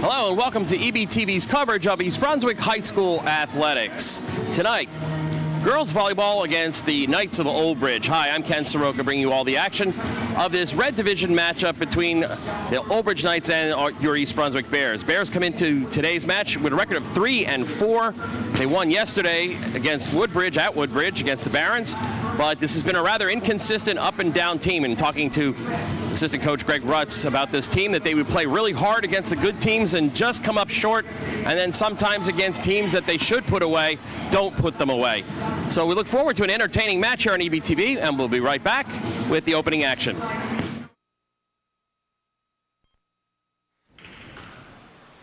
Hello and welcome to EBTV's coverage of East Brunswick High School athletics. Tonight, girls volleyball against the Knights of Old Bridge. Hi, I'm Ken Saroka, bringing you all the action of this Red Division matchup between the Old Bridge Knights and your East Brunswick Bears. Bears come into today's match with a record of 3-4. They won yesterday against Woodbridge, at Woodbridge, against the Barons. But this has been a rather inconsistent up and down team. And talking to assistant coach Greg Rutz about this team, that they would play really hard against the good teams and just come up short, and then sometimes against teams that they should put away, don't put them away. So we look forward to an entertaining match here on EBTV, and we'll be right back with the opening action.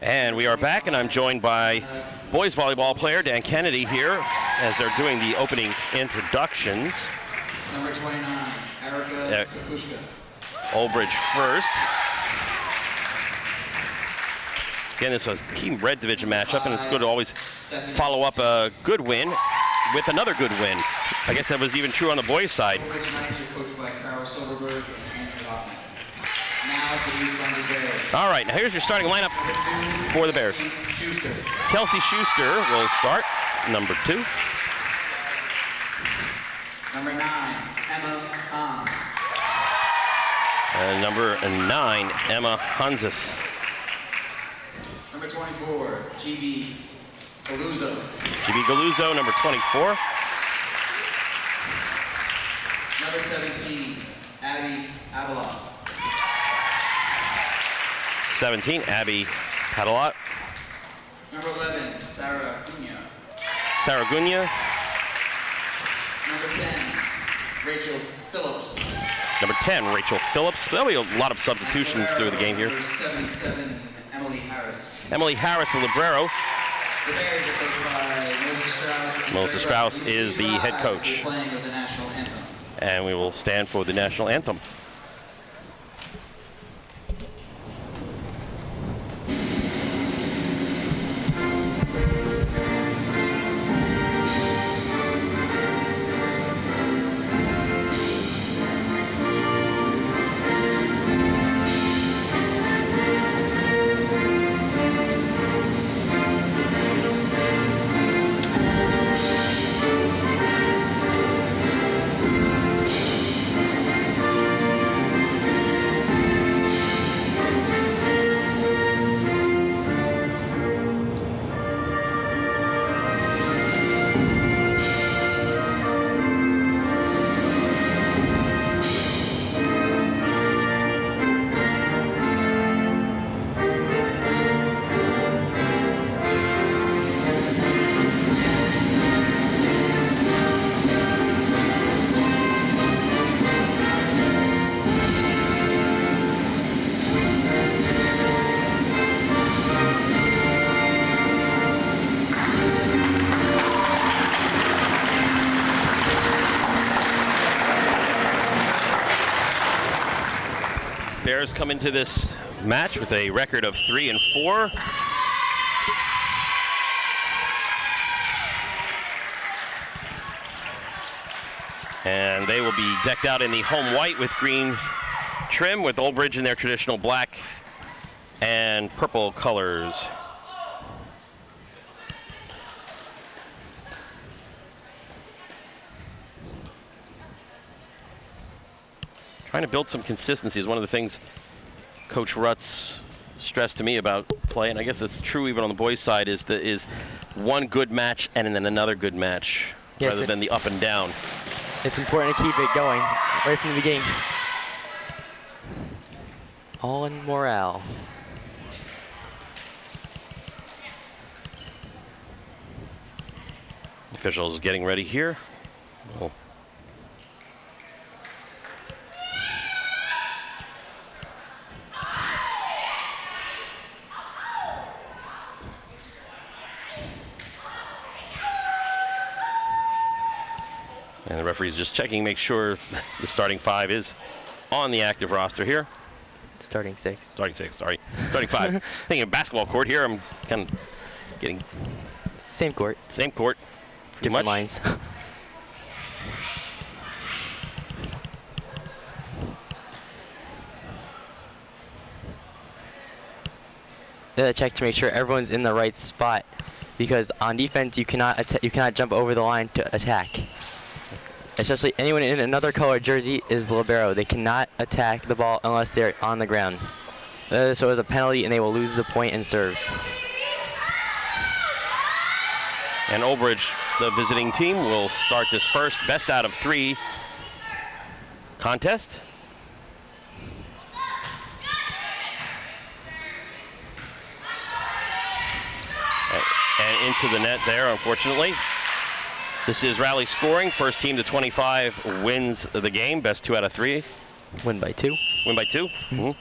And we are back, and I'm joined by boys volleyball player Dan Kennedy here as they're doing the opening introductions. Number 29, Erica Kakushka. Old Bridge first. Again, this was a key Red Division matchup, and it's good to always follow up a good win with another good win. I guess that was even true on the boys' side. All right, now here's your starting lineup for the Bears. Kelsey Schuster will start, number 2. Number 9, Emma Hahn. Number 9, Emma Hanses. Number 24, GB Galuzzo. GB Galuzzo, number 24. Number 17, Abby Avalon. 17, Abby Padalot. Number 11, Sarah Gunya. Sarah Gunya. Number 10, Rachel Phillips. Number 10, Rachel Phillips. There'll be a lot of substitutions through the game here. Number 77, Emily Harris. Emily Harris, the librero. The Bears are coached by Melissa Strauss. Melissa Strauss is the head coach. Playing with the national anthem. And we will stand for the national anthem. Bears come into this match with a record of 3-4. And they will be decked out in the home white with green trim, with Old Bridge in their traditional black and purple colors. Trying to build some consistency is one of the things Coach Rutz stressed to me about play, and I guess it's true even on the boys' side, is one good match and then another good match, yes, rather than the up and down. It's important to keep it going right from the beginning. All in morale. Officials getting ready here. Oh. And the referee's just checking, make sure the starting 5 is on the active roster here. Starting 6. Starting 6, sorry. Starting 5. Thinking of basketball court here, I'm kind of getting... Same court. Same court. Different lines. check to make sure everyone's in the right spot, because on defense you cannot jump over the line to attack. Especially anyone in another color jersey is the libero. They cannot attack the ball unless they're on the ground. So it's a penalty, and they will lose the point and serve. And Old Bridge, the visiting team, will start this first best out of 3 contest. And into the net there, unfortunately. This is rally scoring. First team to 25 wins the game. Best 2 out of 3. Win by 2. Win by 2. Mm-hmm.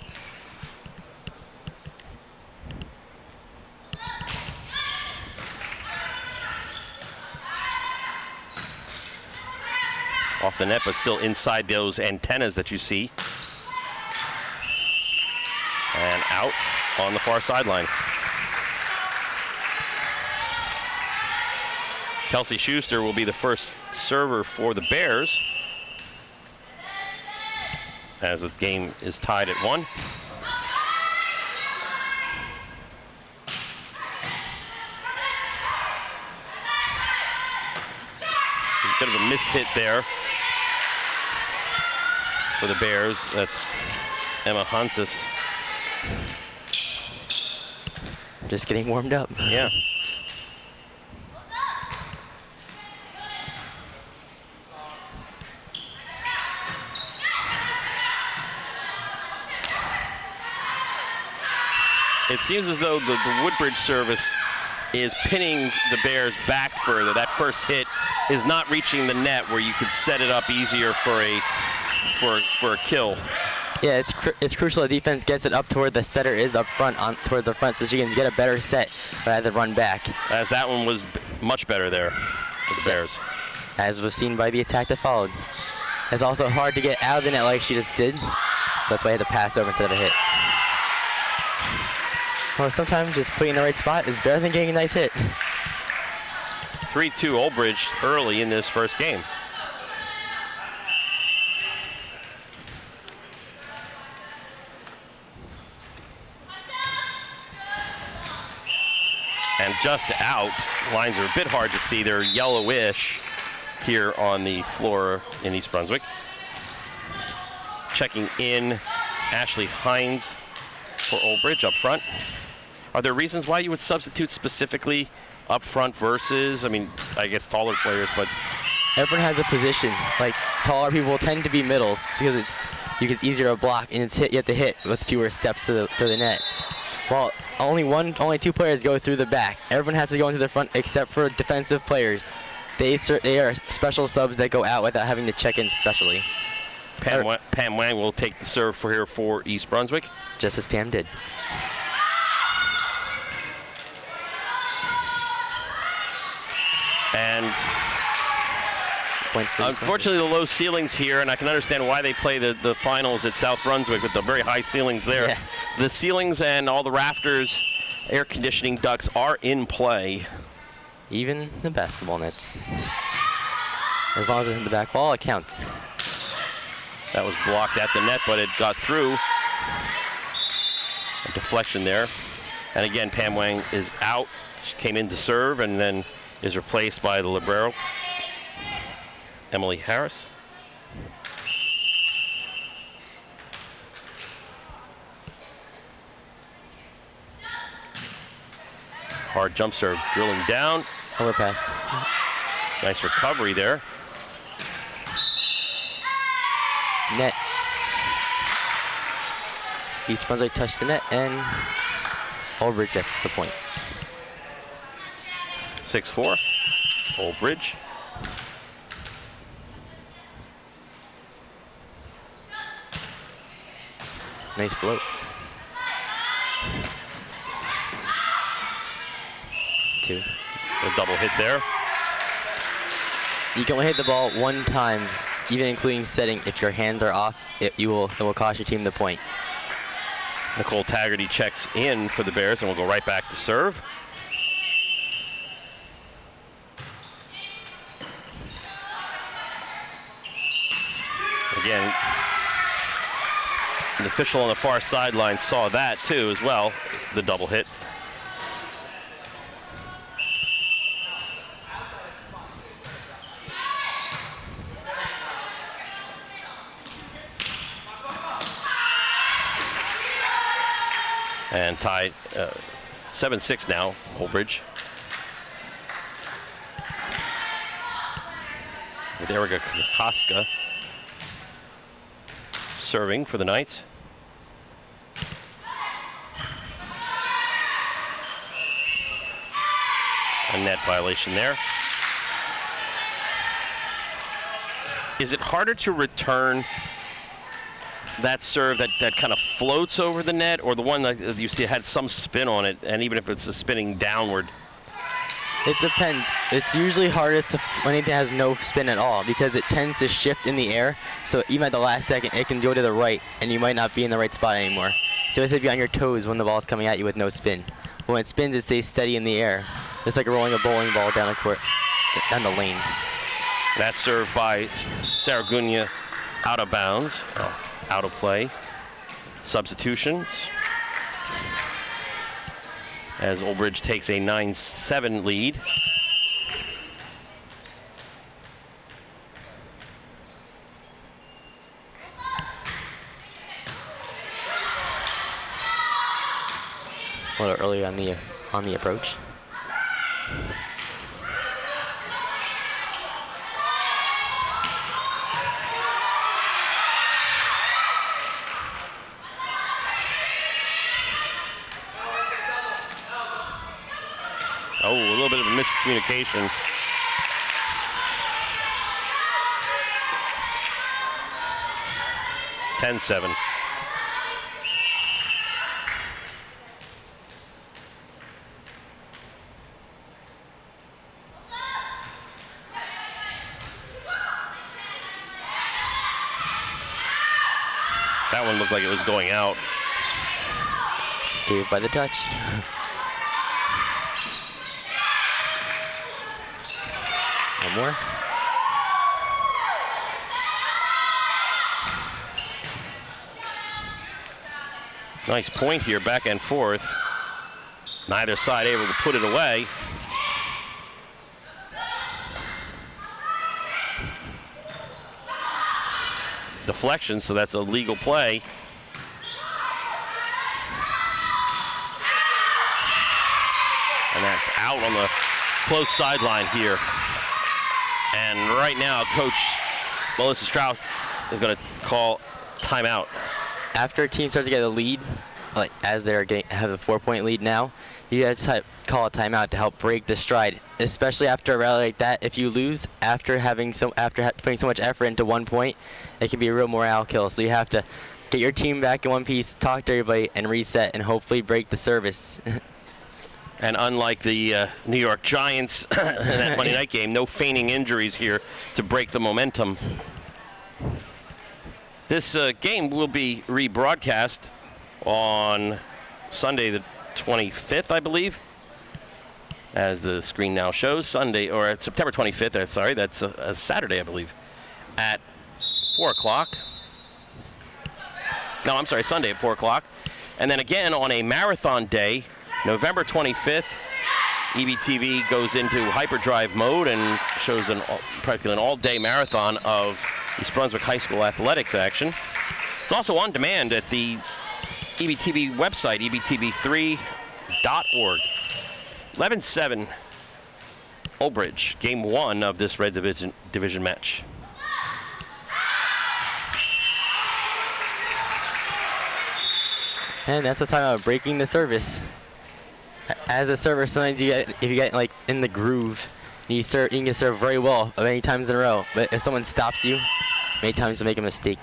Off the net, but still inside those antennas that you see. And out on the far sideline. Kelsey Schuster will be the first server for the Bears, as the game is tied at 1. A bit of a mishit there for the Bears. That's Emma Hanses. Just getting warmed up. Yeah. It seems as though the Woodbridge service is pinning the Bears back further. That first hit is not reaching the net where you could set it up easier for a kill. Yeah, it's crucial the defense gets it up to where the setter is up front, towards the front, so she can get a better set rather than run back. As that one was much better there for the Bears. As was seen by the attack that followed. It's also hard to get out of the net like she just did, so that's why I had to pass over instead of a hit. Well, sometimes just putting in the right spot is better than getting a nice hit. 3-2 Old Bridge early in this first game. And just out, lines are a bit hard to see. They're yellowish here on the floor in East Brunswick. Checking in, Ashley Hines for Old Bridge up front. Are there reasons why you would substitute specifically up front versus, I mean, I guess taller players, but everyone has a position. Like, taller people tend to be middles because it's easier to block, and you have to hit with fewer steps to the net. Well, only 2 players go through the back. Everyone has to go into the front except for defensive players. They are special subs that go out without having to check in specially. Pam Wang will take the serve for East Brunswick. Just as Pam did. And unfortunately, the low ceilings here, and I can understand why they play the finals at South Brunswick with the very high ceilings there. Yeah. The ceilings and all the rafters, air conditioning ducts are in play. Even the basketball nets. As long as it's in the back wall, it counts. That was blocked at the net, but it got through. A deflection there. And again, Pam Wang is out. She came in to serve and then is replaced by the libero, Emily Harris. Hard jump serve, drilling down. Overpass. Nice recovery there. Net. East Brunswick touched the net, and Old Bridge gets the point. 6-4, Old Bridge. Nice float. 2. A double hit there. You can only hit the ball 1 time, even including setting. If your hands are off, it will cost your team the point. Nicole Taggarty checks in for the Bears, and we'll go right back to serve. Again, The official on the far sideline saw that too as well, the double hit. And tied 7-6 now, Old Bridge. With Erica Koska serving for the Knights. A net violation there. Is it harder to return that serve that kind of floats over the net, or the one that you see had some spin on it, and even if it's a spinning downward? It depends. It's usually hardest when it has no spin at all, because it tends to shift in the air. So even at the last second, it can go to the right, and you might not be in the right spot anymore. So it's if you're on your toes when the ball's coming at you with no spin. When it spins, it stays steady in the air, just like rolling a bowling ball down the court, down the lane. That serve by Saragunya out of bounds, out of play. Substitutions as Old Bridge takes a 9-7 lead. A little earlier on the approach. Oh, a little bit of a miscommunication. (10-7). That one looked like it was going out. Saved by the touch. One more. Nice point here, back and forth. Neither side able to put it away. Deflection, so that's a legal play. And that's out on the close sideline here. And right now, Coach Melissa Strauss is going to call timeout. After a team starts to get a lead, like as they're have a 4-point lead now, you have to call a timeout to help break the stride. Especially after a rally like that, if you lose after putting so much effort into 1 point, it can be a real morale kill. So you have to get your team back in one piece, talk to everybody, and reset, and hopefully break the service. And unlike the New York Giants in that Monday night game, no feigning injuries here to break the momentum. This game will be rebroadcast on Sunday the 25th, I believe, as the screen now shows. Sunday, or September 25th, sorry, that's a Saturday, I believe, at 4 o'clock. No, I'm sorry, Sunday at 4 o'clock. And then again on a marathon day, November 25th, EBTV goes into hyperdrive mode and shows practically an all-day marathon of East Brunswick High School athletics action. It's also on demand at the EBTV website, ebtv3.org. 11-7, Old Bridge, game 1 of this Red Division match. And that's the time of breaking the service. As a server, sometimes if you get like in the groove, you can serve very well many times in a row. But if someone stops you, many times you make a mistake.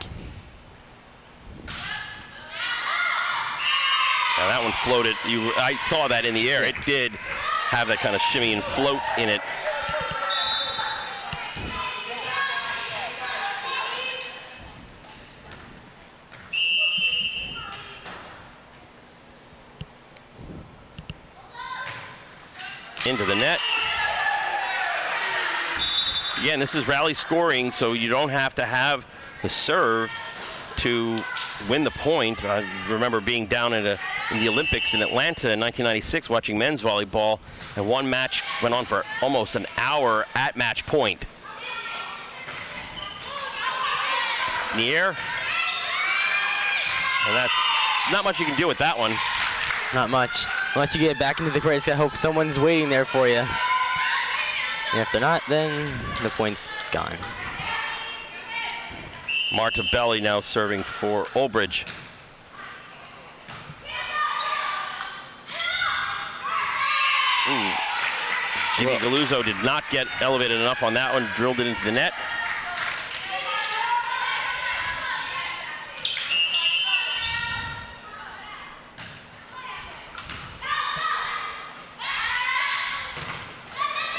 Now that one floated. I saw that in the air. It did have that kind of shimmy and float in it. Into the net. Again, this is rally scoring, so you don't have to have the serve to win the point. point. I remember being down in the Olympics in Atlanta in 1996 watching men's volleyball, and one match went on for almost an hour at match point. In the air. And that's not much you can do with that one. Not much. Unless you get back into the court, I hope someone's waiting there for you. And if they're not, then the point's gone. Marta Belli now serving for Oldbridge. Jimmy Galuzzo did not get elevated enough on that one, drilled it into the net.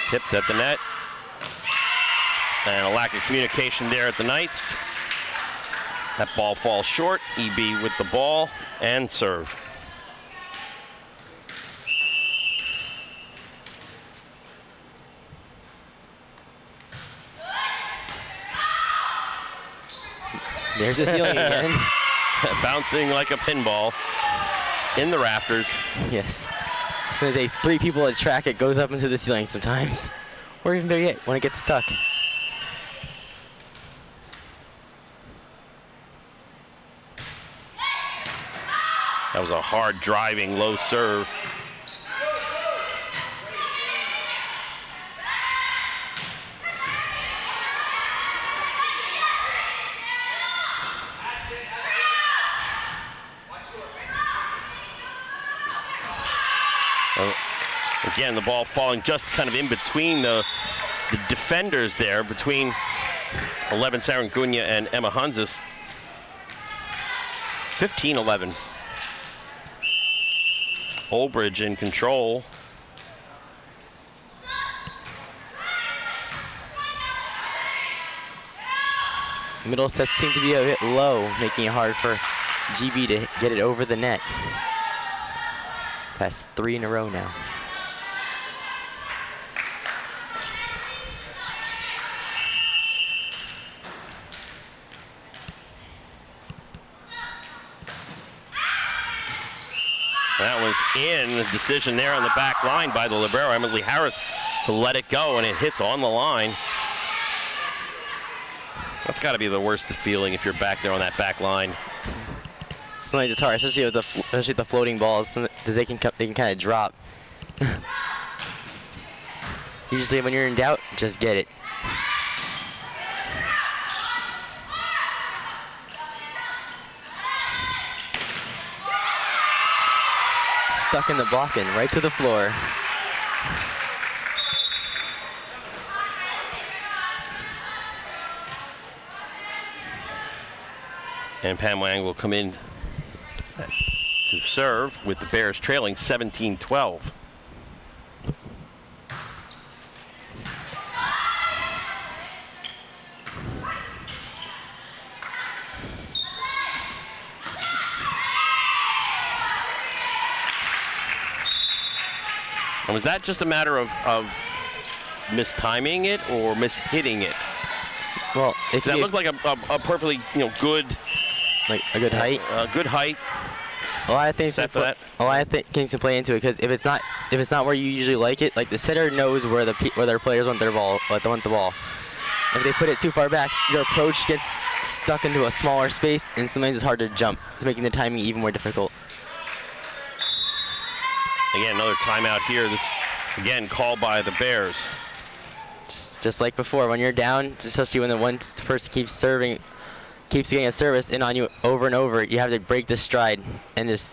Tipped at the net. And a lack of communication there at the Knights. That ball falls short. EB with the ball and serve. There's the ceiling again. Bouncing like a pinball in the rafters. Yes. As soon as 3 people at track, it goes up into the ceiling sometimes. Or even better yet, when it gets stuck. That was a hard driving low serve. Again, the ball falling just kind of in between the defenders there, between 11 Sarangunya and Emma Hunzis. 15-11. Oldbridge in control. Middle sets seem to be a bit low, making it hard for GB to get it over the net. Past 3 in a row now. That was in. The decision there on the back line by the libero, Emily Harris, to let it go, and it hits on the line. That's got to be the worst feeling if you're back there on that back line. Sometimes it's hard, especially with the floating balls, because they can kind of drop. Usually when you're in doubt, just get it. Stuck in the block and right to the floor. And Pam Wang will come in to serve with the Bears trailing 17-12. And was that just a matter of mistiming it or mishitting it? Well, that looked like a perfectly good, like a good height. Good height. A lot of things can play into it, because if it's not where you usually like it, like the setter knows where their players want their ball, want the ball. If they put it too far back, your approach gets stuck into a smaller space, and sometimes it's hard to jump. It's making the timing even more difficult. Again, another timeout here. This, again, called by the Bears. Just like before, when you're down, especially when the one person keeps getting a service in on you over and over, you have to break the stride and just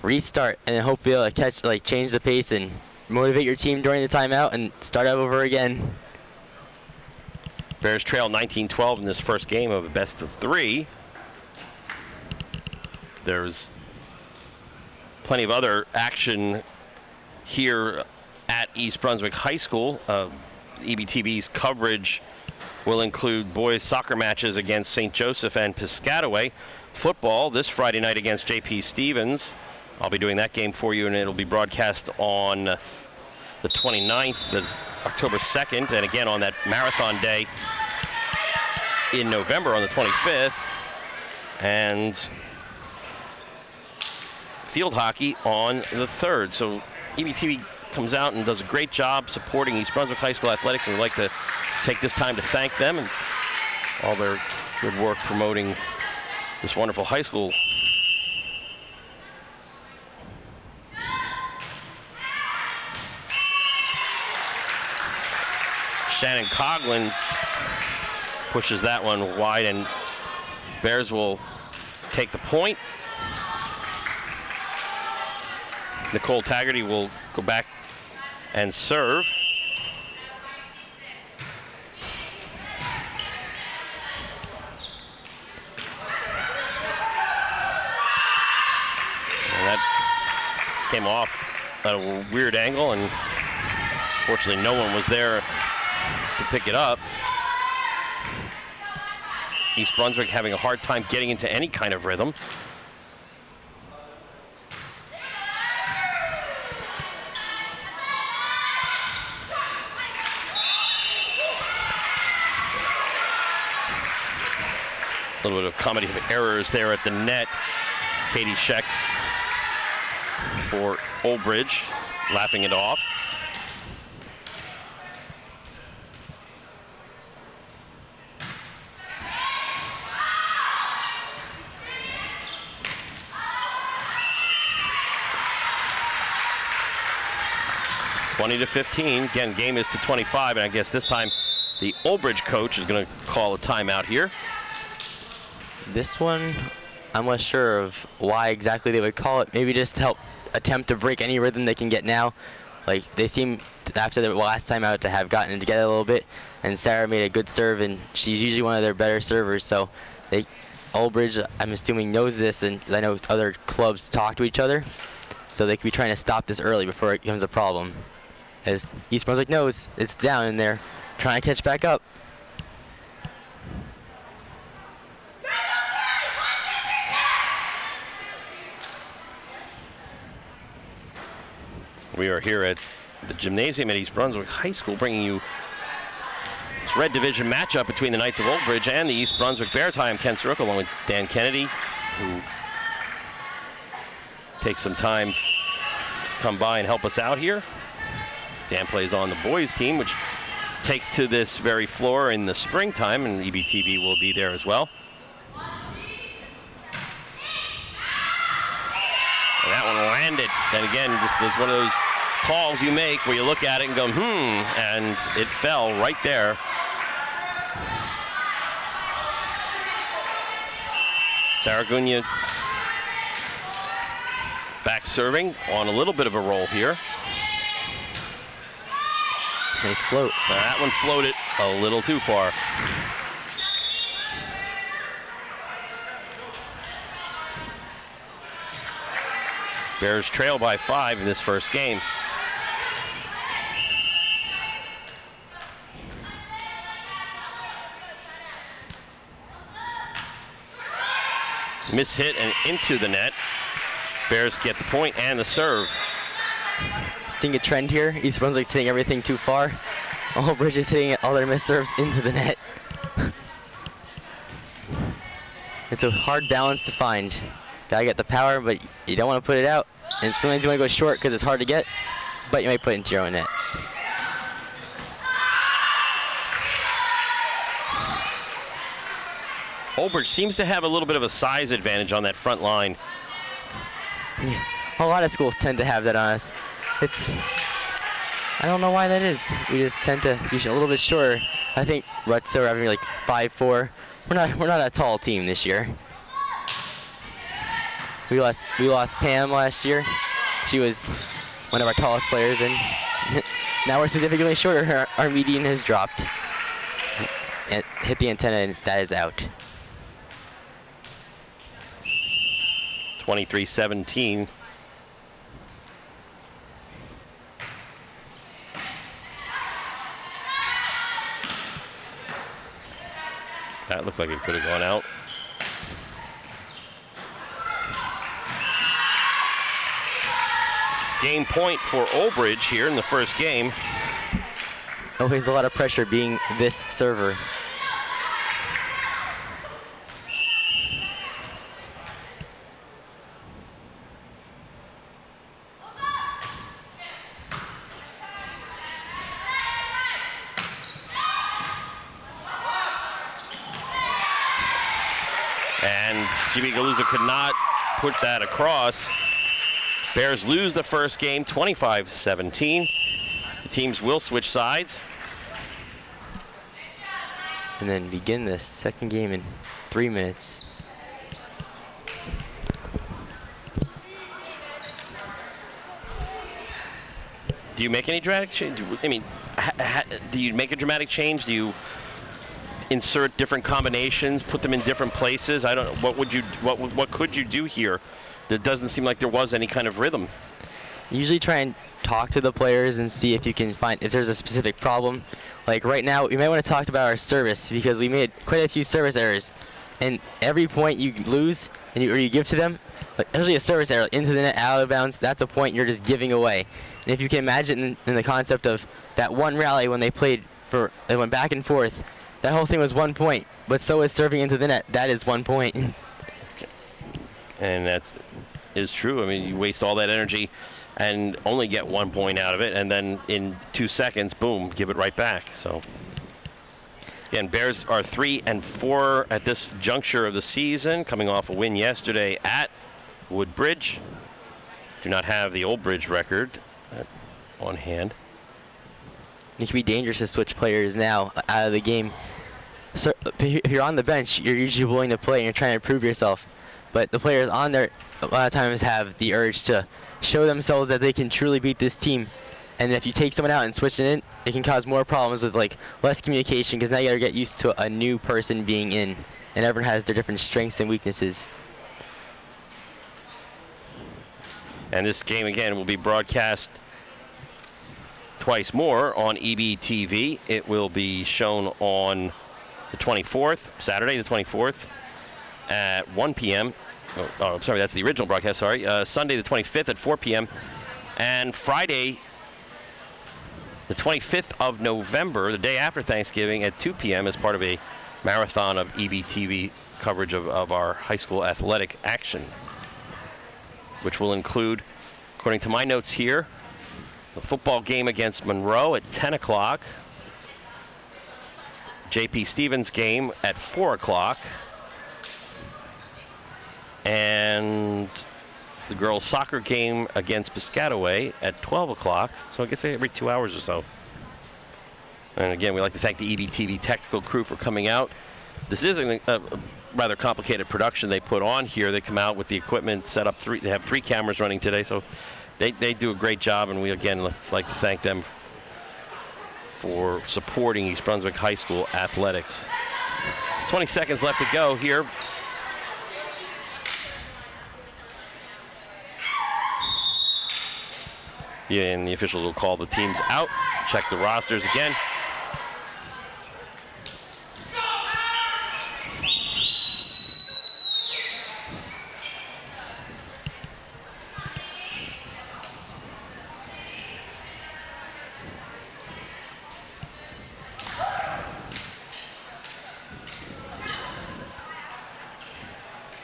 restart, and then hope you'll be able to change the pace and motivate your team during the timeout and start out over again. Bears trail 19-12 in this first game of a best of 3. There's plenty of other action here at East Brunswick High School. EBTV's coverage will include boys soccer matches against St. Joseph and Piscataway. Football this Friday night against JP Stevens. I'll be doing that game for you, and it'll be broadcast on the 29th, that's October 2nd, and again on that marathon day in November on the 25th. And field hockey on the 3rd. So EBTV comes out and does a great job supporting East Brunswick High School athletics, and we'd like to take this time to thank them and all their good work promoting this wonderful high school. Shannon Coughlin pushes that one wide, and Bears will take the point. Nicole Taggarty will go back and serve. And that came off at a weird angle, and fortunately no one was there to pick it up. East Brunswick having a hard time getting into any kind of rhythm. A little bit of comedy of errors there at the net. Katie Scheck for Old Bridge, laughing it off. To 15. Again, game is to 25, and I guess this time the Old Bridge coach is going to call a timeout here. This one, I'm not sure of why exactly they would call it. Maybe just to help attempt to break any rhythm they can get now. Like, they seem, after the last time out, to have gotten it together a little bit, and Sarah made a good serve, and she's usually one of their better servers, so Old Bridge, I'm assuming, knows this, and I know other clubs talk to each other, so they could be trying to stop this early before it becomes a problem. As East Brunswick knows, it's down in there, trying to catch back up. We are here at the gymnasium at East Brunswick High School, bringing you this Red Division matchup between the Knights of Old Bridge and the East Brunswick Bears. Hi, I'm Ken Saroka, along with Dan Kennedy, who takes some time to come by and help us out here. Dan plays on the boys team, which takes to this very floor in the springtime, and EBTV will be there as well. And that one landed. And again, just it's one of those calls you make where you look at it and go, and it fell right there. Saragunya back serving on a little bit of a roll here. Nice float. That one floated a little too far. Bears trail by 5 in this first game. Miss hit and into the net. Bears get the point and the serve. Seeing a trend here. East Brunswick's hitting everything too far. Old Bridge is hitting all their missed serves into the net. It's a hard balance to find. Gotta get the power, but you don't want to put it out. And sometimes you want to go short because it's hard to get, but you might put it into your own net. Old Bridge seems to have a little bit of a size advantage on that front line. Yeah. A lot of schools tend to have that on us. I don't know why that is. We just tend to be a little bit shorter. I think Rutzer having like 5'4". We're not a tall team this year. We lost Pam last year. She was one of our tallest players, and now we're significantly shorter. Our median has dropped. It hit the antenna, and that is out. 23-17. That looked like it could have gone out. Game point for Old Bridge here in the first game. Always a lot of pressure being this server. Galooza could not put that across. Bears lose the first game 25-17. The teams will switch sides. And then begin the second game in 3 minutes. Do you make any dramatic change? I mean, do you make a dramatic change? Do you insert different combinations, put them in different places? I don't know. What could you do here? That doesn't seem like there was any kind of rhythm. Usually try and talk to the players and see if you can find if there's a specific problem. Like right now, we might want to talk about our service because we made quite a few service errors. And every point you lose or you give to them, like especially a service error into the net, out of bounds, that's a point you're just giving away. And if you can imagine in the concept of that one rally when they went back and forth, that whole thing was 1 point, but so is serving into the net. That is 1 point. And that is true. I mean, you waste all that energy and only get 1 point out of it, and then in 2 seconds, boom, give it right back. So again, Bears are 3-4 at this juncture of the season, coming off a win yesterday at Woodbridge. Do not have the Old Bridge record on hand. It can be dangerous to switch players now out of the game. So if you're on the bench, you're usually willing to play and you're trying to prove yourself. But the players on there a lot of times have the urge to show themselves that they can truly beat this team. And if you take someone out and switch it in, it can cause more problems with like less communication because now you gotta get used to a new person being in, and everyone has their different strengths and weaknesses. And this game again will be broadcast twice more on EBTV. It will be shown on the 24th, Saturday the 24th at 1 p.m. Oh, I'm sorry, that's the original broadcast, sorry. Sunday the 25th at 4 p.m. And Friday the 25th of November, the day after Thanksgiving at 2 p.m. as part of a marathon of EBTV coverage of our high school athletic action, which will include, according to my notes here, the football game against Monroe at 10 o'clock, J.P. Stevens game at 4 o'clock, and the girls' soccer game against Piscataway at 12 o'clock. So I guess every 2 hours or so. And again, we'd like to thank the EBTV technical crew for coming out. This is a rather complicated production they put on here. They come out with the equipment set up. They have 3 cameras running today, so they do a great job, and we again like to thank them for supporting East Brunswick High School athletics. 20 seconds left to go here. Yeah, and the officials will call the teams out, check the rosters again.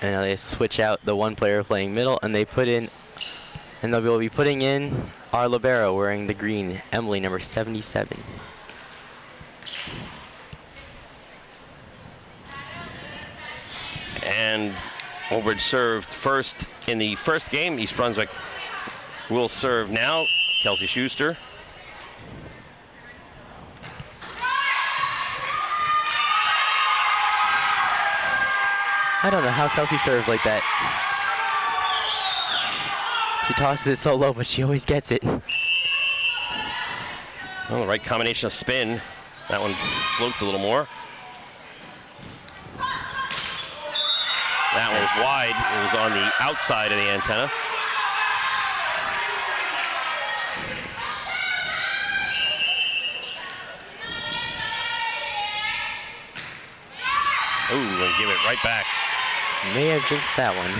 And now they switch out the one player playing middle, and they put in, and they'll be putting in our libero wearing the green, Emily, number 77. And Old Bridge served first in the first game. East Brunswick will serve now. Kelsey Schuster. I don't know how Kelsey serves like that. She tosses it so low, but she always gets it. Well, the right combination of spin. That one floats a little more. That one was wide. It was on the outside of the antenna. Ooh, gonna give it right back. May have jinxed that one.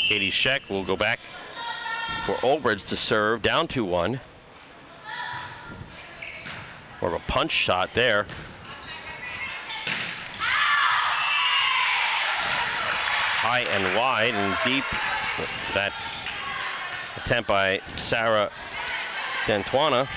Katie Scheck will go back for Old Bridge to serve, down 2-1. More of a punch shot there. High and wide and deep. That attempt by Sarah D'Antuana.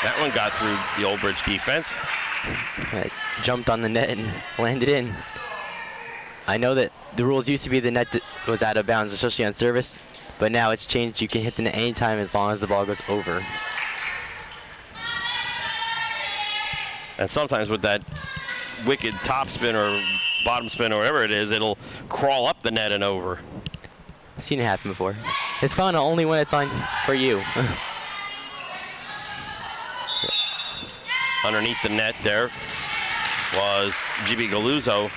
That one got through the Old Bridge defense. It jumped on the net and landed in. I know that the rules used to be the net was out of bounds, especially on service, but now it's changed. You can hit the net anytime as long as the ball goes over. And sometimes with that wicked top spin or bottom spin or whatever it is, it'll crawl up the net and over. I've seen it happen before. It's fun only when it's on for you. Underneath the net there was GB Galuzzo.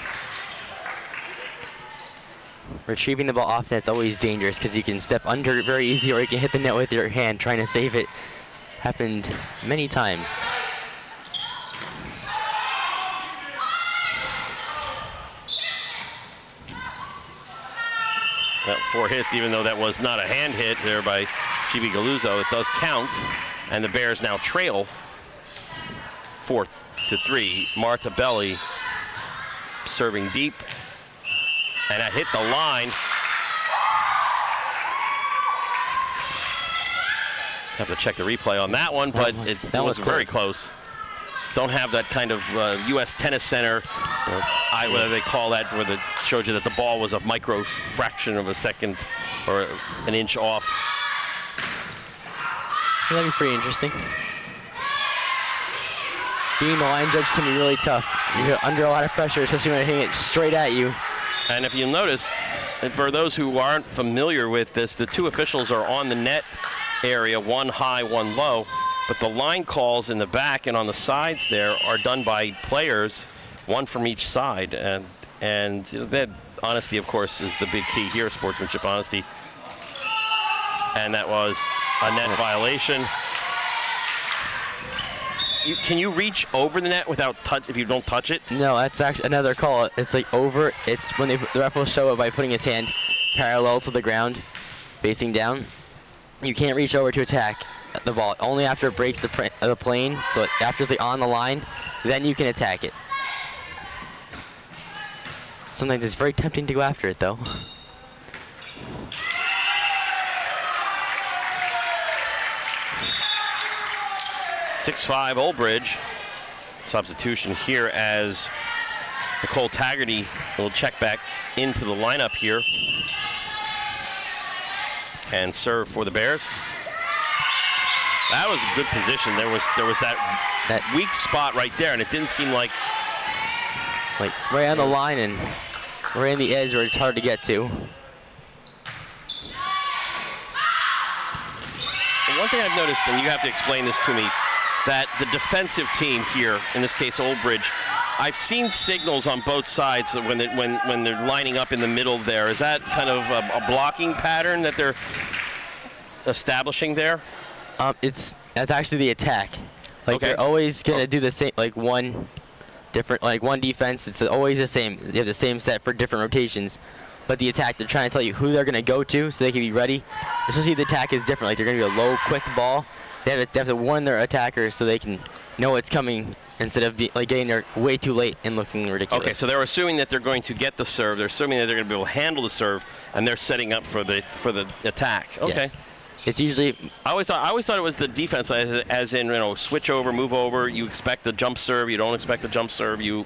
Retrieving the ball off net's always dangerous because you can step under it very easy, or you can hit the net with your hand trying to save it. Happened many times. Well, 4 hits, even though that was not a hand hit there by GB Galuzzo, it does count, and the Bears now trail 4-3. Marta Belli serving deep, and that hit the line. Have to check the replay on that one, but it was very close. Don't have that kind of U.S. Tennis Center, whatever they call that, where it showed you that the ball was a micro fraction of a second or an inch off. That'd be pretty interesting. Being the line judge can be really tough. You're under a lot of pressure, especially when they're hitting it straight at you. And if you'll notice, and for those who aren't familiar with this, the two officials are on the net area, one high, one low. But the line calls in the back and on the sides there are done by players, one from each side. And that honesty, of course, is the big key here, sportsmanship, honesty. And that was a net violation. Can you reach over the net without touch if you don't touch it? No, that's actually another call. It's like over. It's when the ref will show it by putting his hand parallel to the ground, facing down. You can't reach over to attack the ball. Only after it breaks the plane, so after it's like on the line, then you can attack it. Sometimes it's very tempting to go after it, though. (6-5) Old Bridge. Substitution here as Nicole Taggarty will check back into the lineup here and serve for the Bears. That was a good position. There was that weak spot right there, and it didn't seem like right on the line and right on the edge where it's hard to get to. And one thing I've noticed, and you have to explain this to me, that the defensive team here, in this case Old Bridge, I've seen signals on both sides when they're lining up in the middle there. Is that kind of a blocking pattern that they're establishing there? That's actually the attack. Like okay. They're always gonna do the same, like one defense. It's always the same. They have the same set for different rotations. But the attack, they're trying to tell you who they're gonna go to so they can be ready. Especially if the attack is different. Like they're gonna be a low, quick ball. They have to warn their attackers so they can know it's coming instead of getting there way too late and looking ridiculous. Okay, so they're assuming that they're going to get the serve. They're assuming that they're going to be able to handle the serve, and they're setting up for the attack. Okay. Yes. It's usually. I always thought it was the defense, as in switch over, move over. You expect the jump serve. You don't expect the jump serve. You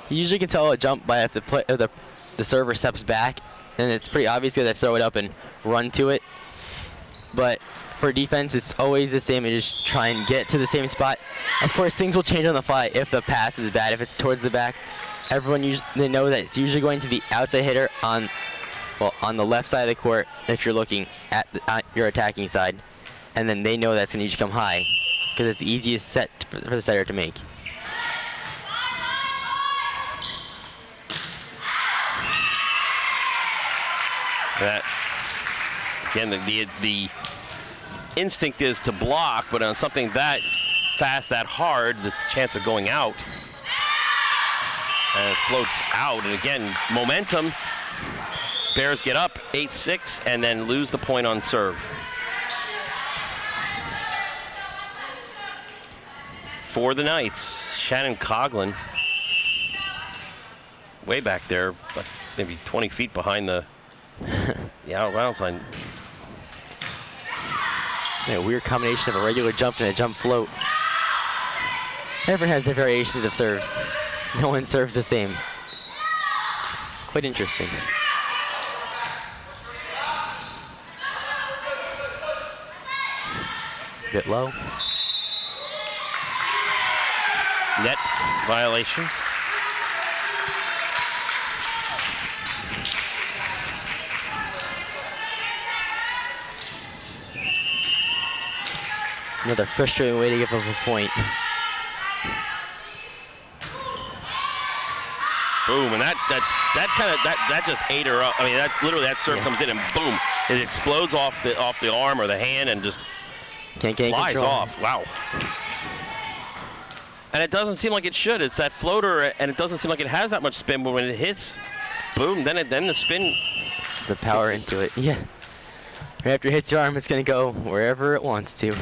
usually can tell a jump by if the server steps back, and it's pretty obvious that they throw it up and run to it. But for defense, it's always the same. You just try and get to the same spot. Of course, things will change on the fly if the pass is bad. If it's towards the back, they know that it's usually going to the outside hitter on the left side of the court if you're looking at your attacking side, and then they know that's going to come high because it's the easiest set for the setter to make. That again, the instinct is to block, but on something that fast, that hard, the chance of going out, and it floats out. And again, momentum. Bears get up 8-6 and then lose the point on serve. For the Knights, Shannon Coughlin, way back there, but maybe 20 feet behind the out of bounds line. Yeah, weird combination of a regular jump and a jump float. Everyone has their variations of serves. No one serves the same. It's quite interesting. A bit low. Net violation. Another frustrating way to give up a point. Boom, and that just ate her up. I mean, that's literally that serve comes in and boom, it explodes off the arm or the hand and just can't get flies control. off. Wow. And it doesn't seem like it should. It's that floater, and it doesn't seem like it has that much spin. But when it hits, boom, then the spin. The power into it, yeah. Right after it hits your arm, it's gonna go wherever it wants to.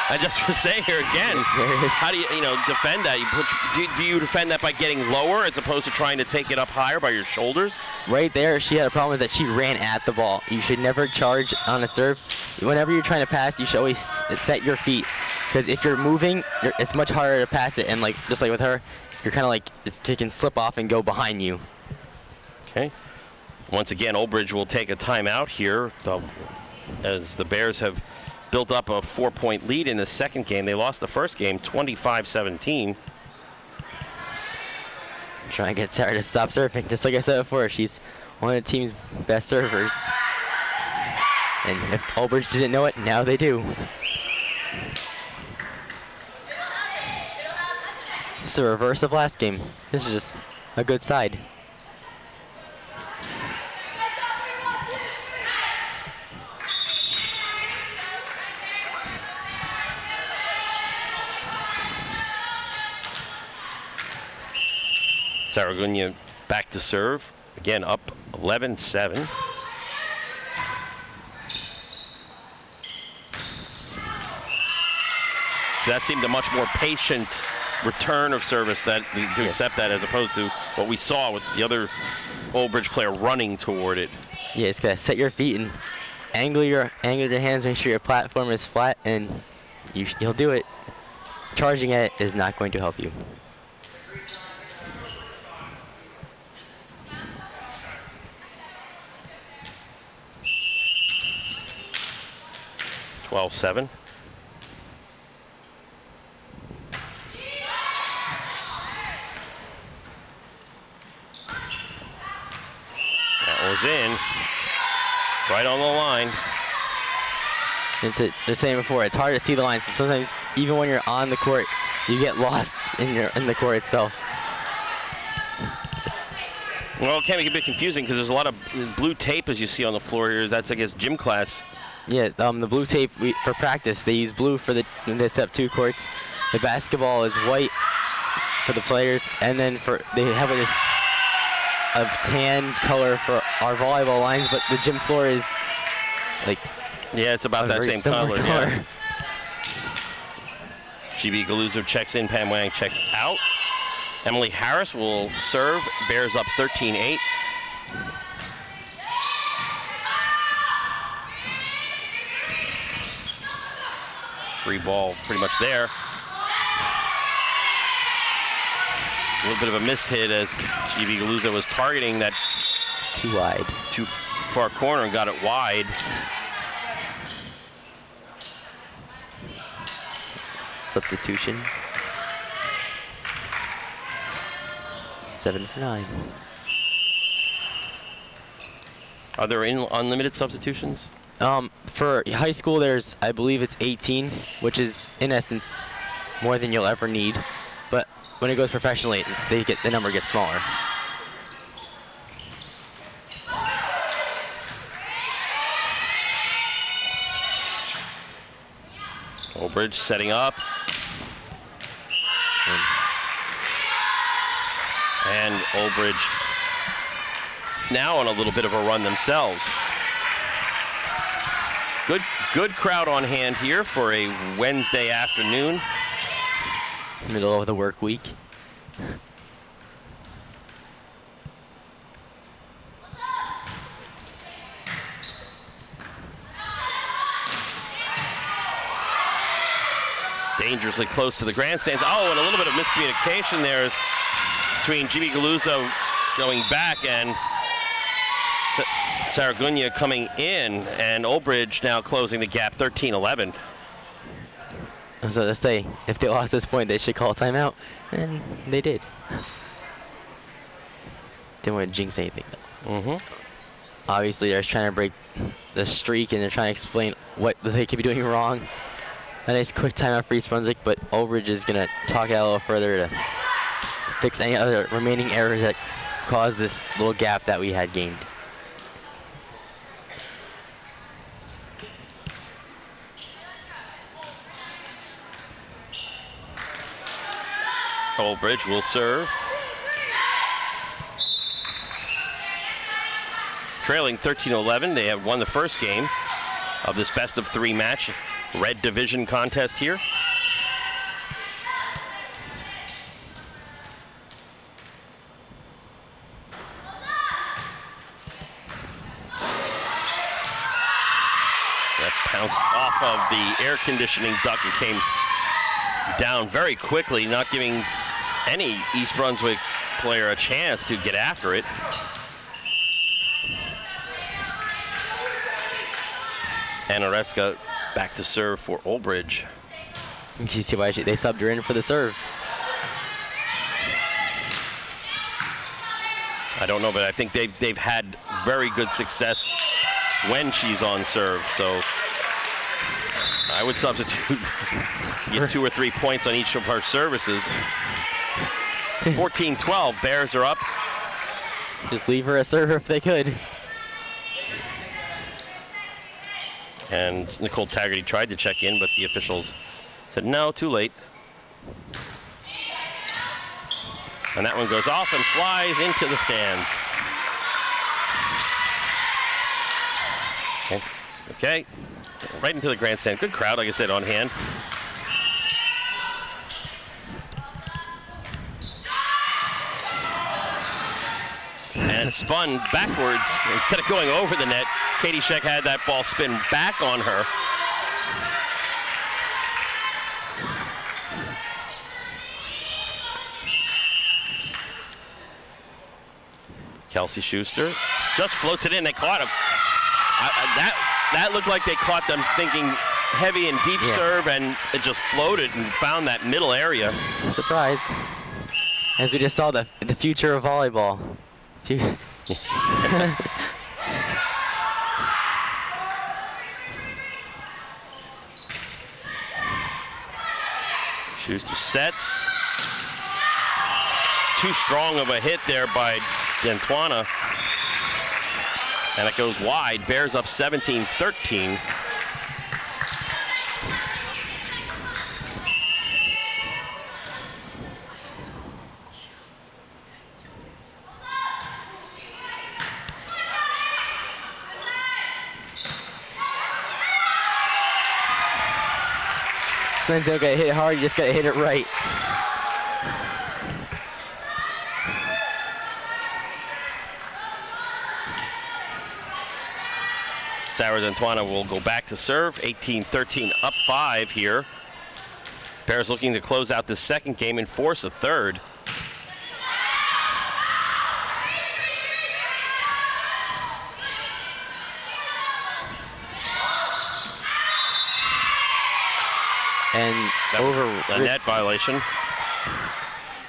I just was saying here again, how do you defend that? Do you defend that by getting lower as opposed to trying to take it up higher by your shoulders? Right there, she had a problem is that she ran at the ball. You should never charge on a serve. Whenever you're trying to pass, you should always set your feet. Because if you're moving, it's much harder to pass it. And just like with her, you're kind of like, it can slip off and go behind you. Okay. Once again, Old Bridge will take a timeout here as the Bears have built up a 4-point lead in the second game. They lost the first game 25-17. Trying to get Sarah to stop serving. Just like I said before, she's one of the team's best servers. And if Old Bridge didn't know it, now they do. It's the reverse of last game. This is just a good side. Saragunya back to serve. Again, up 11-7. So that seemed a much more patient return of service to accept that as opposed to what we saw with the other Old Bridge player running toward it. Yeah, just gotta set your feet and angle your hands, make sure your platform is flat, and you'll do it. Charging at it is not going to help you. (12-7). That was in, right on the line. They're saying before, it's hard to see the line, so sometimes even when you're on the court, you get lost in the court itself. Well, it can be a bit confusing because there's a lot of blue tape as you see on the floor here. That's, I guess, gym class. Yeah, the blue tape for practice. They use blue for the step 2 courts. The basketball is white for the players, and then they have a tan color for our volleyball lines, but the gym floor is like it's about that same color. Yeah. GB Galuzzo checks in, Pam Wang checks out. Emily Harris will serve. Bears up 13-8. Free ball pretty much there. A little bit of a miss hit as GB Galuzzo was targeting that too wide, too far corner and got it wide. Substitution. 7 for 9. Are there unlimited substitutions? For high school, I believe it's 18, which is in essence more than you'll ever need. But when it goes professionally, the number gets smaller. Old Bridge setting up. And Old Bridge now on a little bit of a run themselves. Good crowd on hand here for a Wednesday afternoon. Middle of the work week. dangerously close to the grandstands. Oh, and a little bit of miscommunication there between Gibi Galuzzo going back and Saragunya coming in, and Old Bridge now closing the gap 13-11. So to say, if they lost this point, they should call a timeout, and they did. Didn't want to jinx anything, though. Obviously, they're trying to break the streak, and they're trying to explain what they could be doing wrong. A nice quick timeout for East Brunswick, but Old Bridge is going to talk out a little further to fix any other remaining errors that caused this little gap that we had gained. Old Bridge will serve. Trailing 13-11, they have won the first game of this best-of-3 match, Red Division contest here. That pounced off of the air conditioning duct and came down very quickly, not giving any East Brunswick player a chance to get after it. And Orevska back to serve for Old Bridge. You can see why they subbed her in for the serve. I don't know, but I think they've had very good success when she's on serve. So I would substitute, get 2 or 3 points on each of her services. 14-12, Bears are up. Just leave her a server if they could. And Nicole Taggarty tried to check in, but the officials said, no, too late. And that one goes off and flies into the stands. Okay, right into the grandstand. Good crowd, like I said, on hand. And it spun backwards. Instead of going over the net, Katie Scheck had that ball spin back on her. Kelsey Schuster just floats it in. They caught him. That looked like they caught them thinking heavy and deep serve, and it just floated and found that middle area. Surprise. As we just saw the future of volleyball. Schuster sets. Too strong of a hit there by D'Antoine. And it goes wide. Bears up 17-13. Sometimes you don't gotta hit it hard, you just gotta hit it right. Sarah D'Antoine will go back to serve. 18-13, up 5 here. Bears looking to close out the second game and force a third. And over a net violation.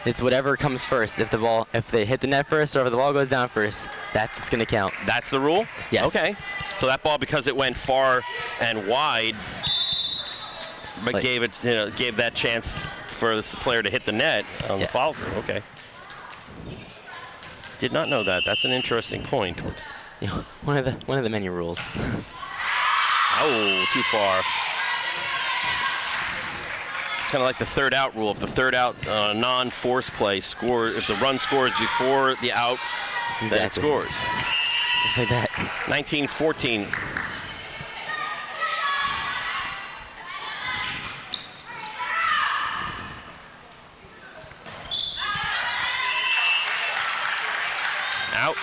It's whatever comes first. If they hit the net first or if the ball goes down first, that's what's gonna count. That's the rule? Yes. Okay. So that ball, because it went far and wide, but gave that chance for this player to hit the net on the follow through. Okay. Did not know that. That's an interesting point. One of the many rules. Oh, too far. It's kind of like the third out rule. If the third out non-force play if the run scores before the out, then it scores. Just like that. 19-14. Out.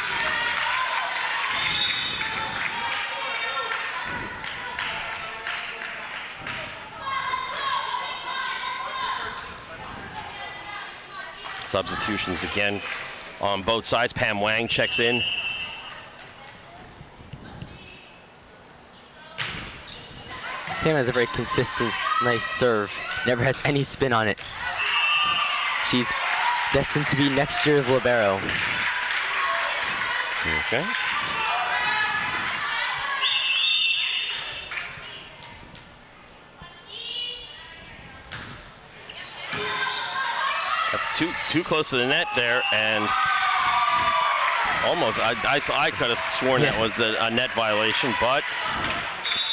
Substitutions again on both sides. Pam Wang checks in. Pam has a very consistent, nice serve. Never has any spin on it. She's destined to be next year's libero. Okay. That's too close to the net there, and almost, I could have sworn that was a net violation, but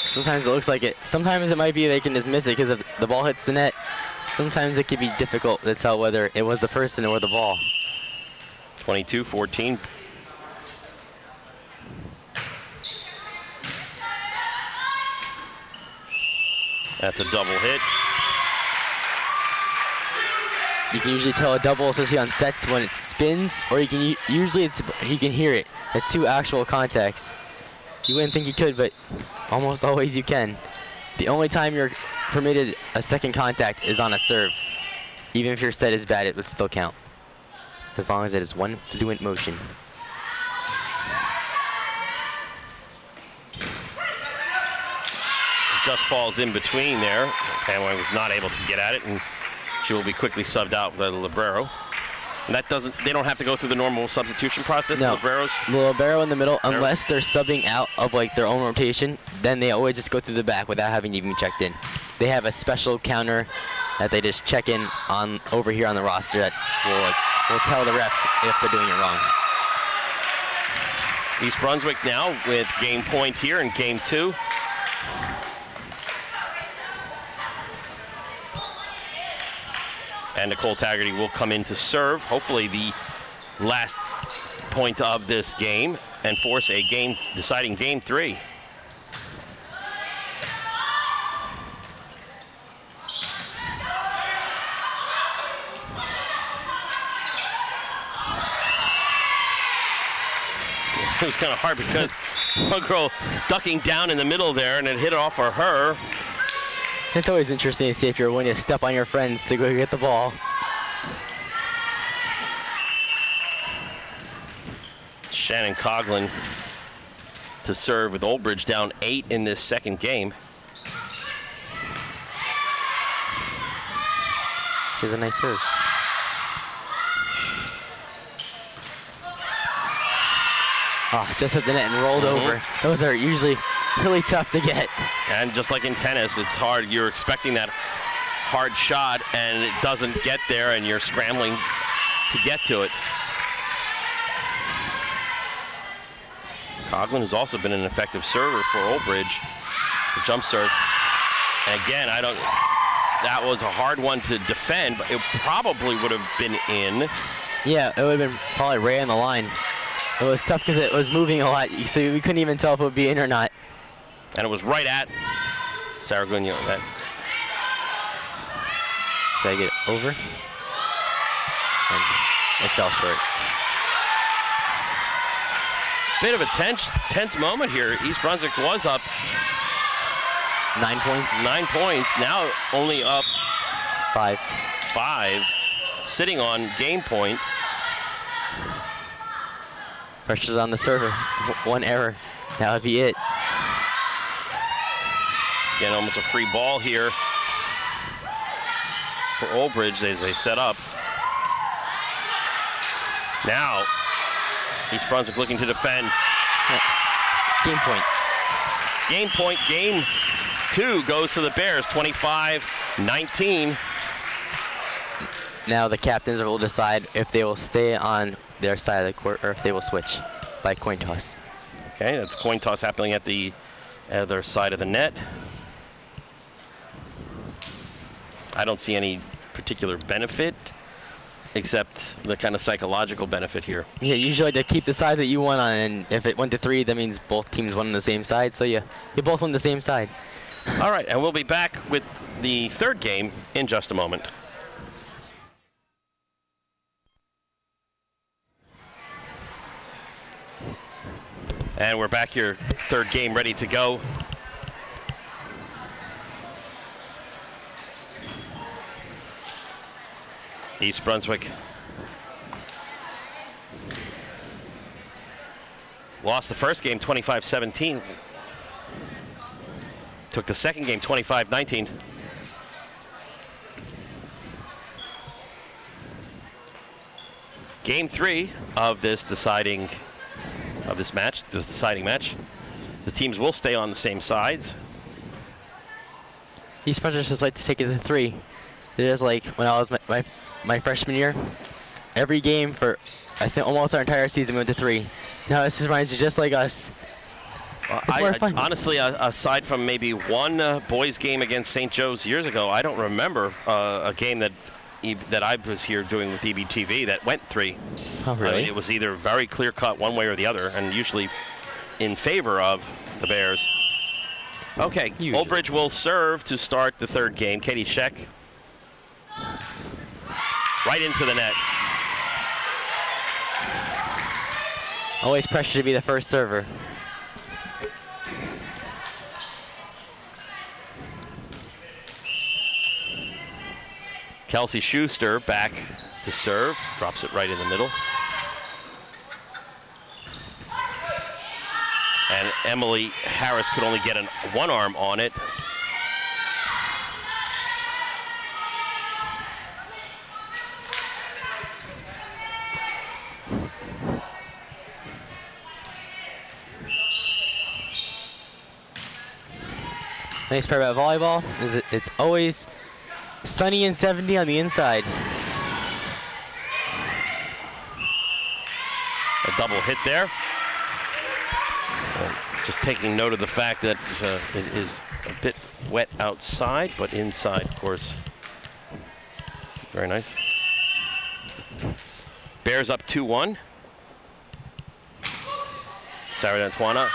sometimes it looks like it. Sometimes it might be they can just miss it because if the ball hits the net, sometimes it can be difficult to tell whether it was the person or the ball. 22-14. That's a double hit. You can usually tell a double, especially on sets, when it spins, or you can usually you can hear it. The two actual contacts. You wouldn't think you could, but almost always you can. The only time you're permitted a second contact is on a serve. Even if your set is bad, it would still count, as long as it is one fluent motion. It just falls in between there. Pam Wang was not able to get at it, and she will be quickly subbed out by the libero. And that doesn't, they don't have to go through the normal substitution process, No. the liberos? The libero in the middle, unless they're subbing out of like their own rotation, then they always just go through the back without having even checked in. They have a special counter that they just check in on over here on the roster that will tell the refs if they're doing it wrong. East Brunswick now with game point here in game 2. And Nicole Taggarty will come in to serve, hopefully the last point of this game, and force a deciding game 3. It was kind of hard because one girl ducking down in the middle there, and it hit off of her. It's always interesting to see if you're willing to step on your friends to go get the ball. Shannon Coughlin to serve with Old Bridge down 8 in this second game. Here's a nice serve. Oh, just hit the net and rolled over. Those are usually really tough to get. And just like in tennis, it's hard. You're expecting that hard shot, and it doesn't get there, and you're scrambling to get to it. Coughlin has also been an effective server for Old Bridge, the jump serve. And again, that was a hard one to defend, but it probably would have been in. Yeah, it would have been probably right on the line. It was tough because it was moving a lot, so we couldn't even tell if it would be in or not. And it was right at Saraguno. Did I get it over? And it fell short. Bit of a tense moment here. East Brunswick was up 9 points. 9 points. Now only up 5. 5, sitting on game point. Pressure's on the server. One error. That would be it. Again, almost a free ball here for Old Bridge as they set up. Now, East Brunswick looking to defend. Game point. Game point, game 2 goes to the Bears, 25-19. Now the captains will decide if they will stay on their side of the court or if they will switch by coin toss. Okay, that's coin toss happening at the other side of the net. I don't see any particular benefit except the kind of psychological benefit here. Yeah, usually to keep the side that you won on, and if it went to 3, that means both teams won on the same side, so you both won the same side. All right, and we'll be back with the third game in just a moment. And we're back here, third game ready to go. East Brunswick Lost the first game 25-17. Took the second game 25-19. Game 3 of this deciding match. The teams will stay on the same sides. East Brunswick just like to take it to 3. It is like when I was my freshman year. Every game for I think almost our entire season went to 3. Now this reminds you just like us. It's more fun. Honestly, aside from maybe one boys game against St. Joe's years ago, I don't remember a game that I was here doing with EBTV that went 3. Oh, really? It was either very clear cut one way or the other, and usually in favor of the Bears. Okay, Usually. Old Bridge will serve to start the third game. Katie Scheck. Right into the net. Always pressure to be the first server. Kelsey Schuster back to serve. Drops it right in the middle. And Emily Harris could only get one arm on it. Nice part about volleyball is it's always sunny and 70 on the inside. A double hit there. Just taking note of the fact that it is a bit wet outside, but inside, of course. Very nice. Bears up 2-1. Sarah Antoine.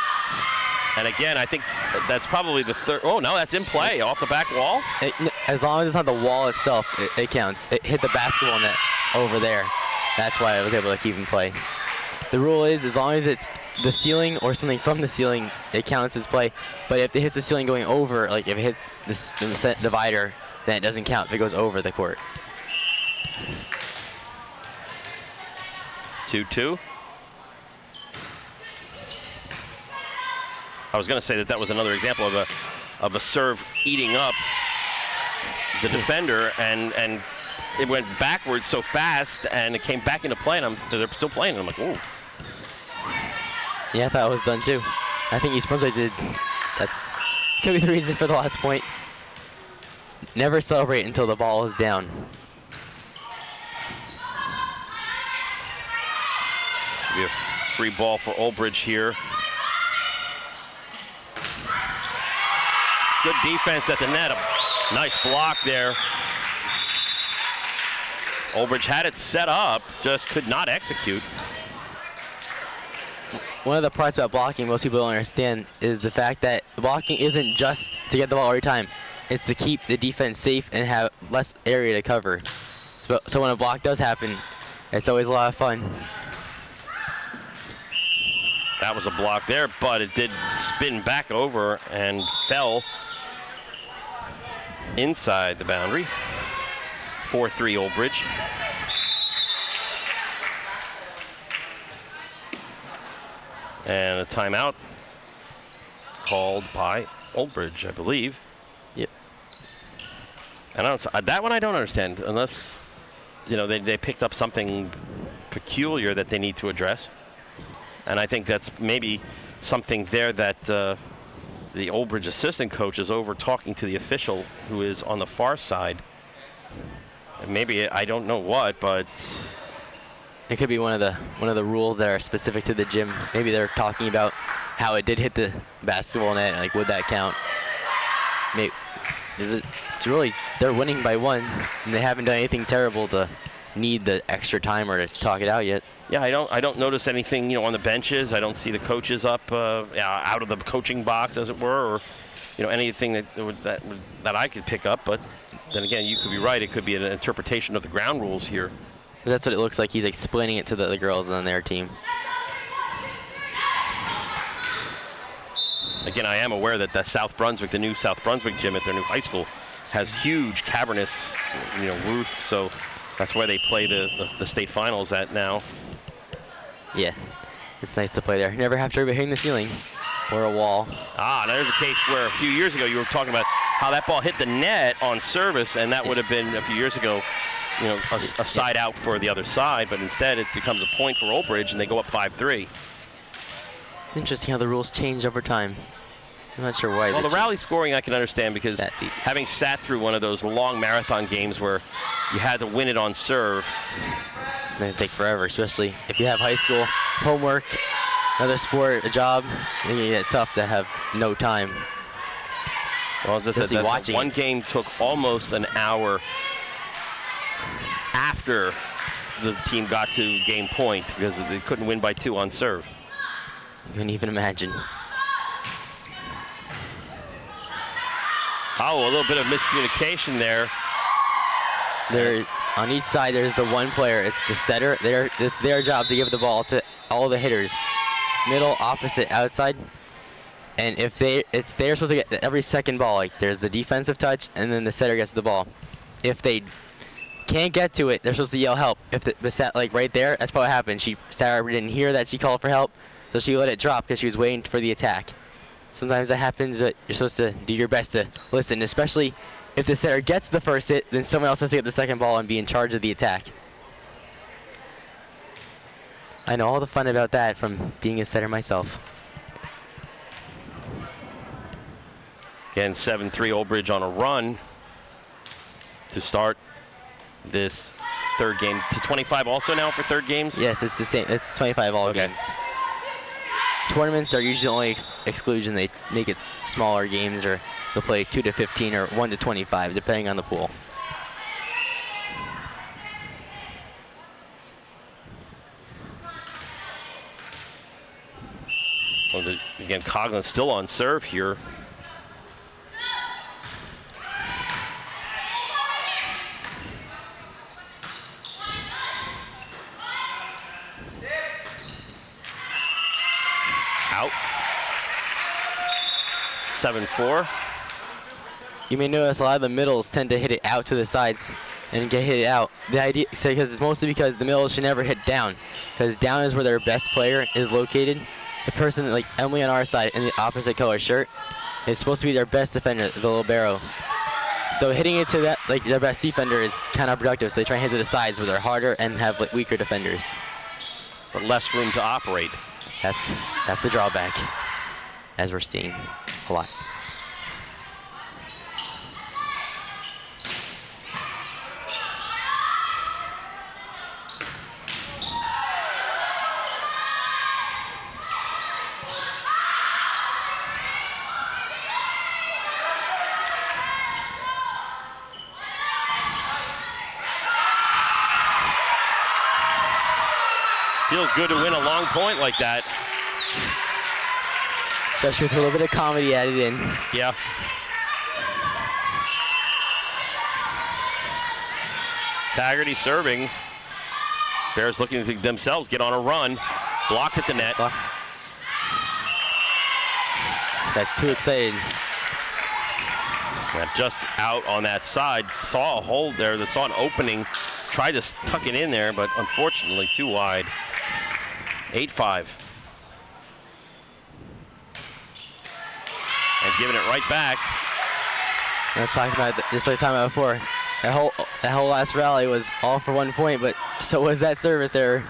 And again, I think that's probably the third. Oh, no, that's in play off the back wall. As long as it's not the wall itself, it counts. It hit the basketball net over there. That's why I was able to keep in play. The rule is as long as it's the ceiling or something from the ceiling, it counts as play. But if it hits the ceiling going over, like if it hits the divider, then it doesn't count if it goes over the court. 2-2. I was going to say that was another example of a serve eating up the defender, and it went backwards so fast, and it came back into play, and they're still playing. And I'm like, whoa. Yeah, I thought it was done too. I think East Brunswick did. That's could be the reason for the last point. Never celebrate until the ball is down. Should be a free ball for Old Bridge here. Good defense at the net. A nice block there. Old Bridge had it set up, just could not execute. One of the parts about blocking most people don't understand is the fact that blocking isn't just to get the ball every time. It's to keep the defense safe and have less area to cover. So when a block does happen, it's always a lot of fun. That was a block there, but it did spin back over and fell inside the boundary. 4-3 Old Bridge. And a timeout called by Old Bridge, I believe. Yep. And that one I don't understand, unless they picked up something peculiar that they need to address. And I think that's maybe something there that the Old Bridge assistant coach is over talking to the official who is on the far side. And maybe I don't know what, but it could be one of the rules that are specific to the gym. Maybe they're talking about how it did hit the basketball net. Like, would that count? Maybe it's really they're winning by 1, and they haven't done anything terrible to need the extra time or to talk it out yet. Yeah, I don't notice anything on the benches. I don't see the coaches up out of the coaching box, as it were, or anything that I could pick up. But then again, you could be right. It could be an interpretation of the ground rules here. But that's what it looks like. He's explaining it to the girls on their team. Again, I am aware that the new South Brunswick gym at their new high school, has huge cavernous, roof. So that's where they play the state finals at now. Yeah. It's nice to play there. Never have to worry about hitting the ceiling or a wall. Ah, there's a case where a few years ago you were talking about how that ball hit the net on service, and that would have been a few years ago, you know, a side out for the other side, but instead it becomes a point for Old Bridge, and they go up 5-3. Interesting how the rules change over time. I'm not sure why. Well, the rally scoring I can understand, because having sat through one of those long marathon games where you had to win it on serve. They take forever, especially if you have high school, homework, another sport, a job. I think it's tough to have no time. Well, as I said, that one game took almost an hour after the team got to game point because they couldn't win by 2 on serve. You can even imagine. Oh, a little bit of miscommunication there. On each side, there's the one player. It's the setter. It's their job to give the ball to all the hitters. Middle, opposite, outside. And if they're supposed to get every second ball. Like, there's the defensive touch, and then the setter gets the ball. If they can't get to it, they're supposed to yell help. If the set, like right there, that's probably what happened. Sarah didn't hear that she called for help, so she let it drop because she was waiting for the attack. Sometimes that happens, but you're supposed to do your best to listen, especially if the setter gets the first hit, then someone else has to get the second ball and be in charge of the attack. I know all the fun about that from being a setter myself. Again, 7-3 Old Bridge on a run to start this third game. To 25 also now for third games? Yes, it's the same. It's 25 all games. Tournaments are usually only exclusion. They make it smaller games, or they'll play 2 to 15 or 1 to 25, depending on the pool. Well, again, Coughlin still on serve here. Out. 7-4. You may notice a lot of the middles tend to hit it out to the sides and get hit out. The idea, because it's mostly because the middles should never hit down, because down is where their best player is located. The person, like Emily on our side in the opposite color shirt, is supposed to be their best defender, the libero. So hitting it to that, like their best defender, is counterproductive. So they try and hit to the sides where they're harder and have like weaker defenders. But less room to operate. That's the drawback, as we're seeing a lot. Feels good to win a long point like that. Especially with a little bit of comedy added in. Yeah. Taggarty serving. Bears looking to themselves get on a run. Blocked at the net. That's too excited. Just out on that side. Saw a hole there, that saw an opening. Tried to tuck it in there, but unfortunately too wide. 8-5. And giving it right back. Let's talk about just like talking about before. That whole last rally was all for 1 point, but so was that service error.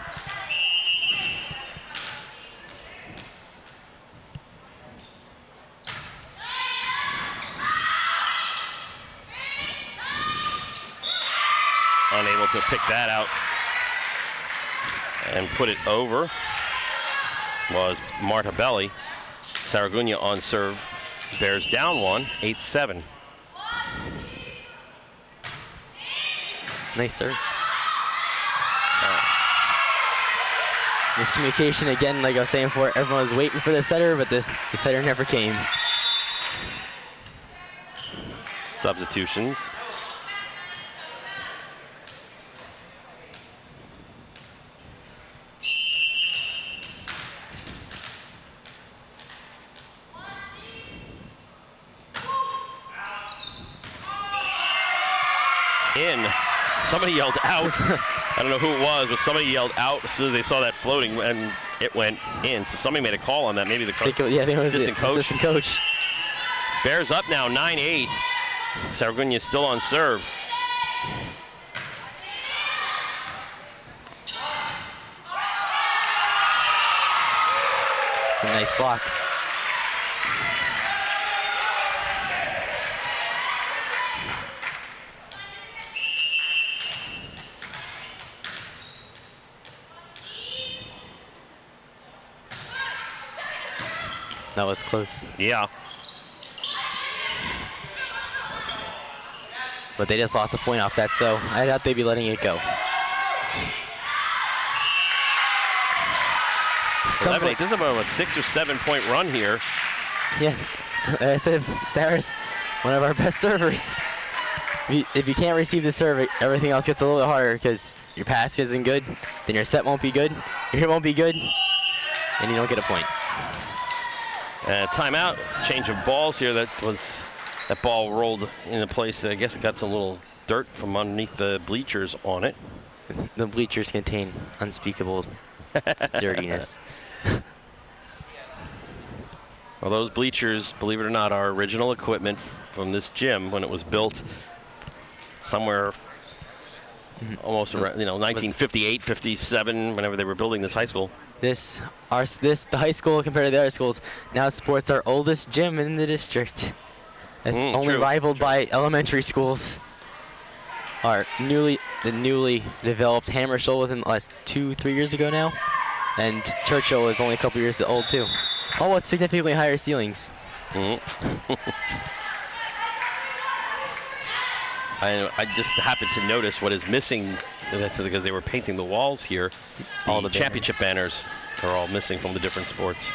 Unable to pick that out and put it over was Marta Belli. Saragunya on serve. Bears down 1, 8-7. Nice serve. Miscommunication again, like I was saying before. Everyone was waiting for the setter, but the setter never came. Substitutions. In. Somebody yelled out. I don't know who it was, but somebody yelled out as soon as they saw that floating, and it went in. So somebody made a call on that. Maybe the Yeah, they was assistant the coach. Assistant coach. Bears up now, 9-8. Saragunya still on serve. A nice block. That was close. Yeah. But they just lost a point off that, so I thought they'd be letting it go. 11-8. This is about a 6 or 7 point run here. Yeah, so, I said Sarah's one of our best servers. If you can't receive the serve, everything else gets a little bit harder because your pass isn't good, then your set won't be good, your hit won't be good, and you don't get a point. Timeout, change of balls here. That ball rolled into place. I guess it got some little dirt from underneath the bleachers on it. The bleachers contain unspeakable dirtiness. Well, those bleachers, believe it or not, are original equipment from this gym when it was built somewhere almost around, 1958, 57, whenever they were building this high school. The high school compared to the other schools now sports our oldest gym in the district. Only rivaled by elementary schools. The newly developed Hammershall within the last 2-3 years ago now. And Churchill is only a couple years old too. All with significantly higher ceilings. I just happened to notice what is missing. That's because they were painting the walls here. All the championship banners are all missing from the different sports.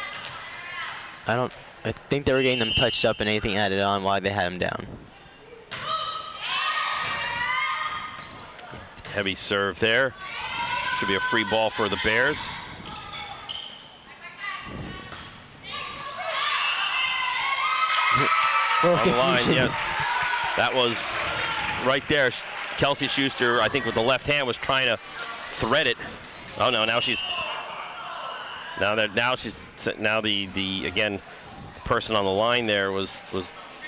I think they were getting them touched up and anything added on while they had them down. Heavy serve there. Should be a free ball for the Bears. On the line, yes. That was right there. Kelsey Schuster, I think with the left hand, was trying to thread it. Oh no! Now the again, person on the line there was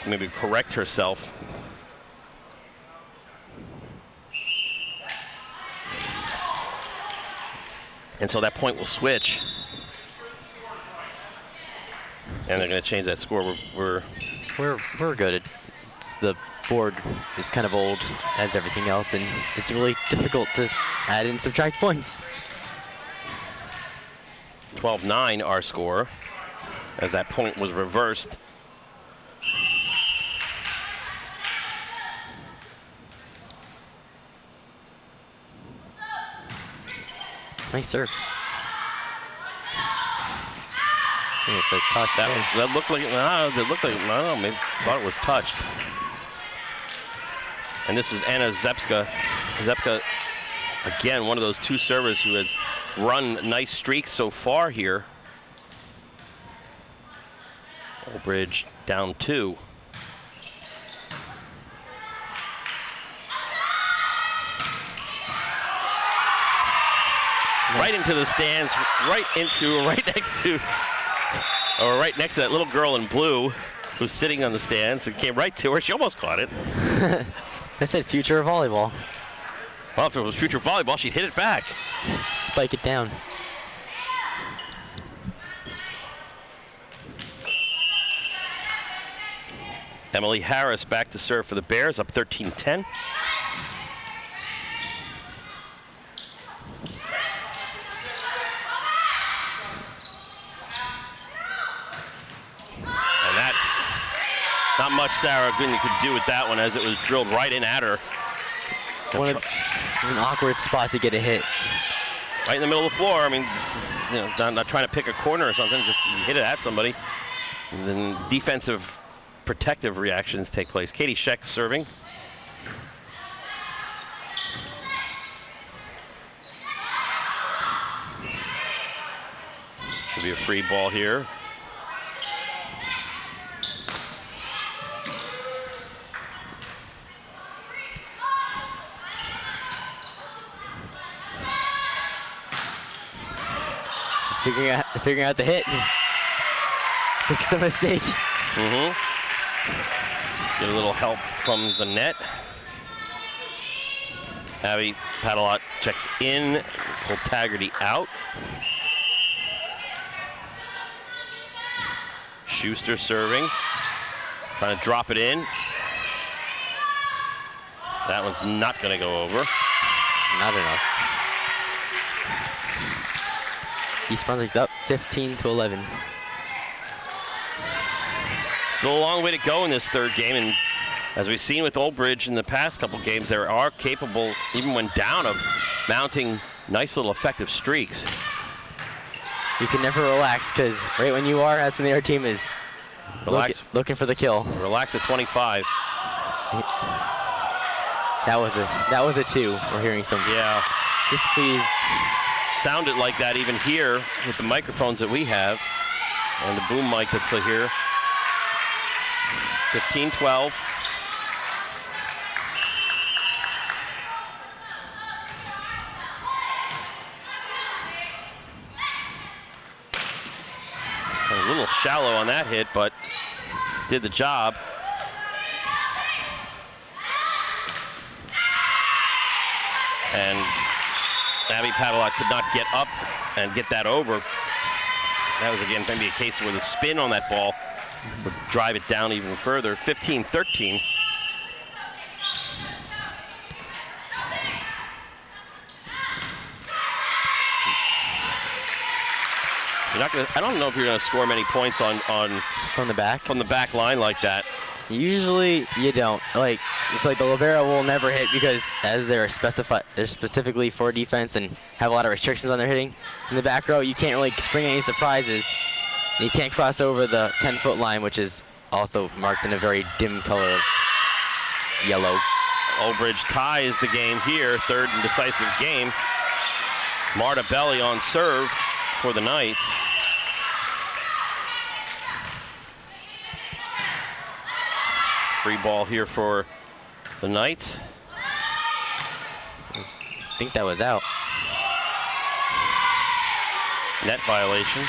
maybe correct herself. And so that point will switch. And they're going to change that score. We're good. The board is kind of old as everything else, and it's really difficult to add and subtract points. 12-9 our score, as that point was reversed. Nice serve. It's a touch. That looked like I don't know, maybe thought it was touched. And this is Anna Zepska. Zepka, again, one of those two servers who has run nice streaks so far here. Old Bridge down 2. Right into the stands, right next to that little girl in blue who's sitting on the stands. It came right to her. She almost caught it. I said future of volleyball. Well, if it was future volleyball, she'd hit it back. Spike it down. Emily Harris back to serve for the Bears, up 13-10. Not much Saragunya could do with that one as it was drilled right in at her. An awkward spot to get a hit. Right in the middle of the floor. I mean, this is, not trying to pick a corner or something, just hit it at somebody. And then defensive, protective reactions take place. Katie Scheck serving. Should be a free ball here. figuring out the hit. Fix the mistake. Get a little help from the net. Abby Padalot checks in, pull Taggarty out. Schuster serving, trying to drop it in. That one's not going to go over. Not enough. East Brunswick's up 15-11. Still a long way to go in this third game, and as we've seen with Old Bridge in the past couple games, they are capable, even when down, of mounting nice little effective streaks. You can never relax, because right when you are, that's when the other team is looking for the kill. Relax at 25. That was a 2. We're hearing some displeased. Sounded like that even here with the microphones that we have and the boom mic that's here. 15-12. A little shallow on that hit, but did the job. And Abby Padalot could not get up and get that over. That was, again, maybe a case where the spin on that ball would drive it down even further. 15-13. I don't know if you're going to score many points on from the back line like that. Usually you don't. Like, just like the libero will never hit because as they're specifically for defense and have a lot of restrictions on their hitting. In the back row, you can't really spring any surprises. And you can't cross over the 10-foot line, which is also marked in a very dim color of yellow. Old Bridge ties the game here, third and decisive game. Marta Belli on serve for the Knights. Free ball here for the Knights. I think that was out. Net violation.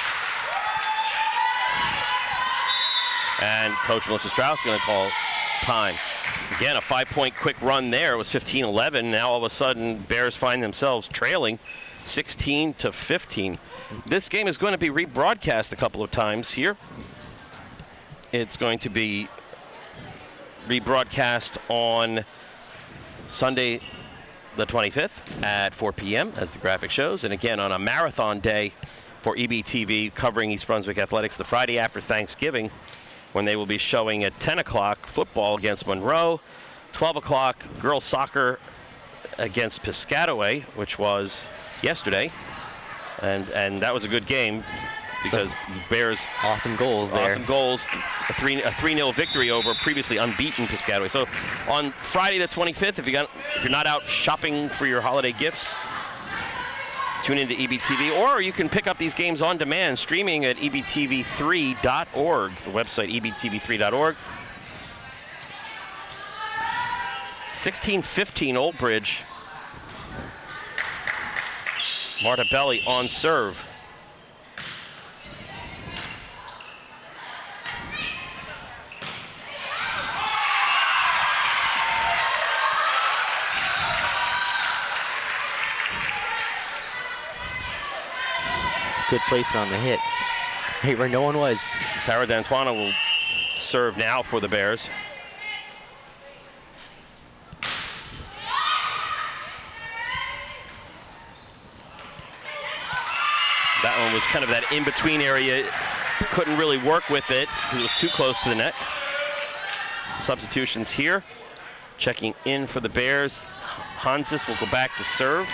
And Coach Melissa Strauss is going to call time. Again, a 5-point quick run there. It was 15-11. Now all of a sudden, Bears find themselves trailing 16-15. This game is going to be rebroadcast a couple of times here. It's going to be rebroadcast on Sunday the 25th at 4 p.m. as the graphic shows, and again on a marathon day for EBTV covering East Brunswick Athletics the Friday after Thanksgiving, when they will be showing at 10 o'clock football against Monroe, 12 o'clock girls soccer against Piscataway, which was yesterday, and that was a good game because Bears awesome goals there. Awesome goals, a 3-0 victory over previously unbeaten Piscataway. So on Friday the 25th, if you're not out shopping for your holiday gifts, tune into EBTV, or you can pick up these games on demand streaming at ebtv3.org, the website ebtv3.org. 16-15 Old Bridge. Marta Belli on serve. Good placement on the hit. Right where no one was. Sarah D'Antuono will serve now for the Bears. That one was kind of that in-between area. Couldn't really work with it because it was too close to the net. Substitutions here. Checking in for the Bears. Hansis will go back to serve.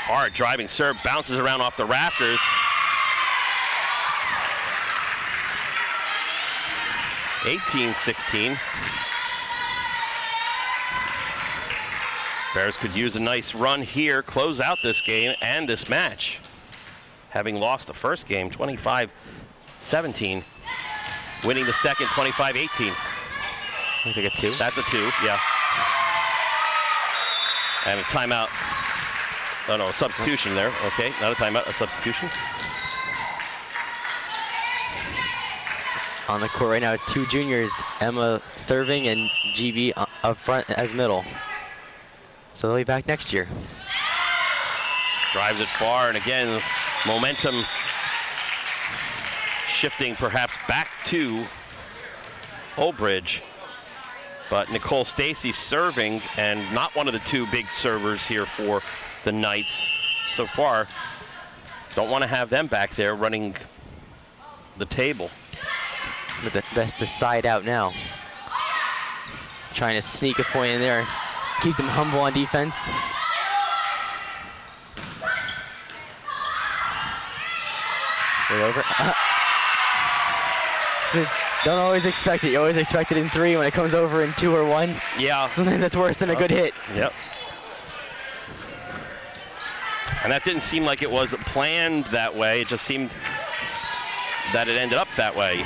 Hard driving serve, bounces around off the rafters. 18-16. Bears could use a nice run here, close out this game and this match. Having lost the first game, 25-17. winning the second 25-18. Looks like a 2. That's a 2, yeah. And a timeout. Oh no, a substitution there. Okay, not a timeout, a substitution. On the court right now, 2 juniors, Emma serving and GB up front as middle. So they'll be back next year. Drives it far, and again, momentum shifting perhaps back to Old Bridge. But Nicole Stacy serving, and not one of the 2 big servers here for the Knights so far. Don't want to have them back there running the table. But the best to side out now. Trying to sneak a point in there, keep them humble on defense. Way over. So don't always expect it. You always expect it in 3. When it comes over in 2 or 1, yeah, sometimes that's worse than a good hit. Yep. And that didn't seem like it was planned that way. It just seemed that it ended up that way.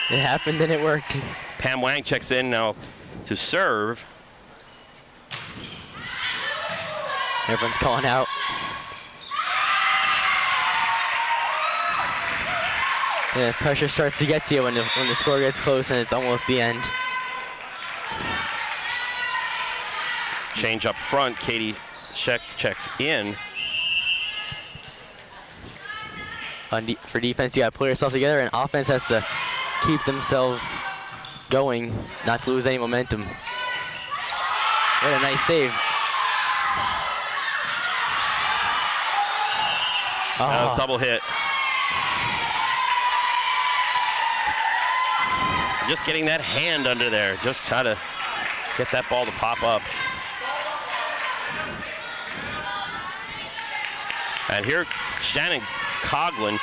It happened and it worked. Pam Wang checks in now to serve. Everyone's calling out. Yeah, pressure starts to get to you when the score gets close and it's almost the end. Change up front. Katie checks in. For defense, you got to pull yourself together, and offense has to keep themselves going, not to lose any momentum. What a nice save. Oh. Double hit. Just getting that hand under there. Just try to get that ball to pop up. And here, Shannon Coughlin.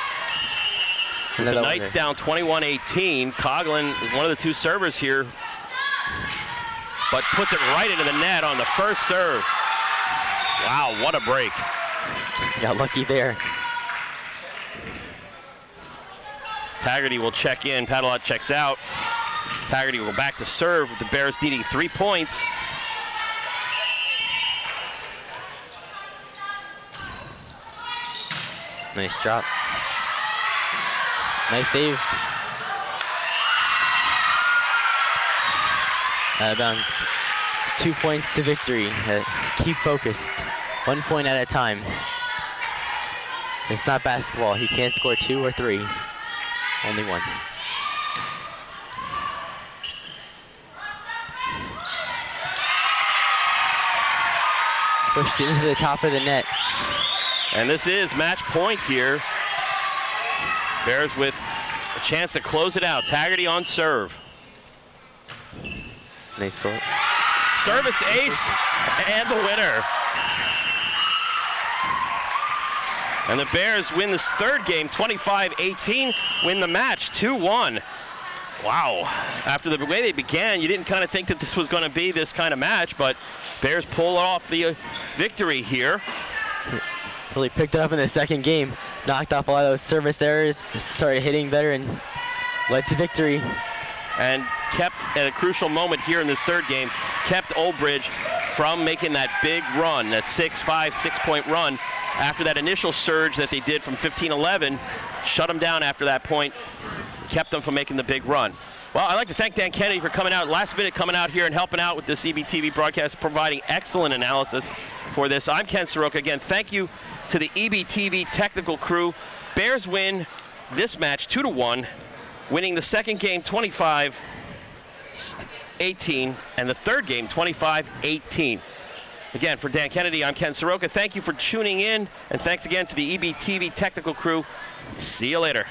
With the Knights down 21-18. Coughlin is one of the 2 servers here, but puts it right into the net on the first serve. Wow, what a break. Got lucky there. Taggarty will check in. Padalot checks out. Taggarty will go back to serve with the Bears needing 3 points. Nice drop. Nice save. Out of bounds. 2 points to victory. Keep focused. 1 point at a time. It's not basketball. He can't score 2 or 3. Only 1. Pushed into the top of the net. And this is match point here. Bears with a chance to close it out. Taggarty on serve. Nice foot. Service ace and the winner. And the Bears win this 3rd game, 25-18, win the match 2-1. Wow. After the way they began, you didn't kind of think that this was going to be this kind of match, but Bears pull off the victory here. Really picked it up in the 2nd game. Knocked off a lot of those service errors. Started hitting better and led to victory. And kept, at a crucial moment here in this 3rd game, kept Old Bridge from making that big run, that 6-point run. After that initial surge that they did from 15-11, shut them down after that point, kept them from making the big run. Well, I'd like to thank Dan Kennedy for coming out, last minute coming out here and helping out with this EBTV broadcast, providing excellent analysis for this. I'm Ken Saroka. Again, thank you to the EBTV technical crew. Bears win this match 2-1, winning the 2nd game 25-18 and the 3rd game 25-18. Again, for Dan Kennedy, I'm Ken Saroka. Thank you for tuning in, and thanks again to the EBTV technical crew. See you later.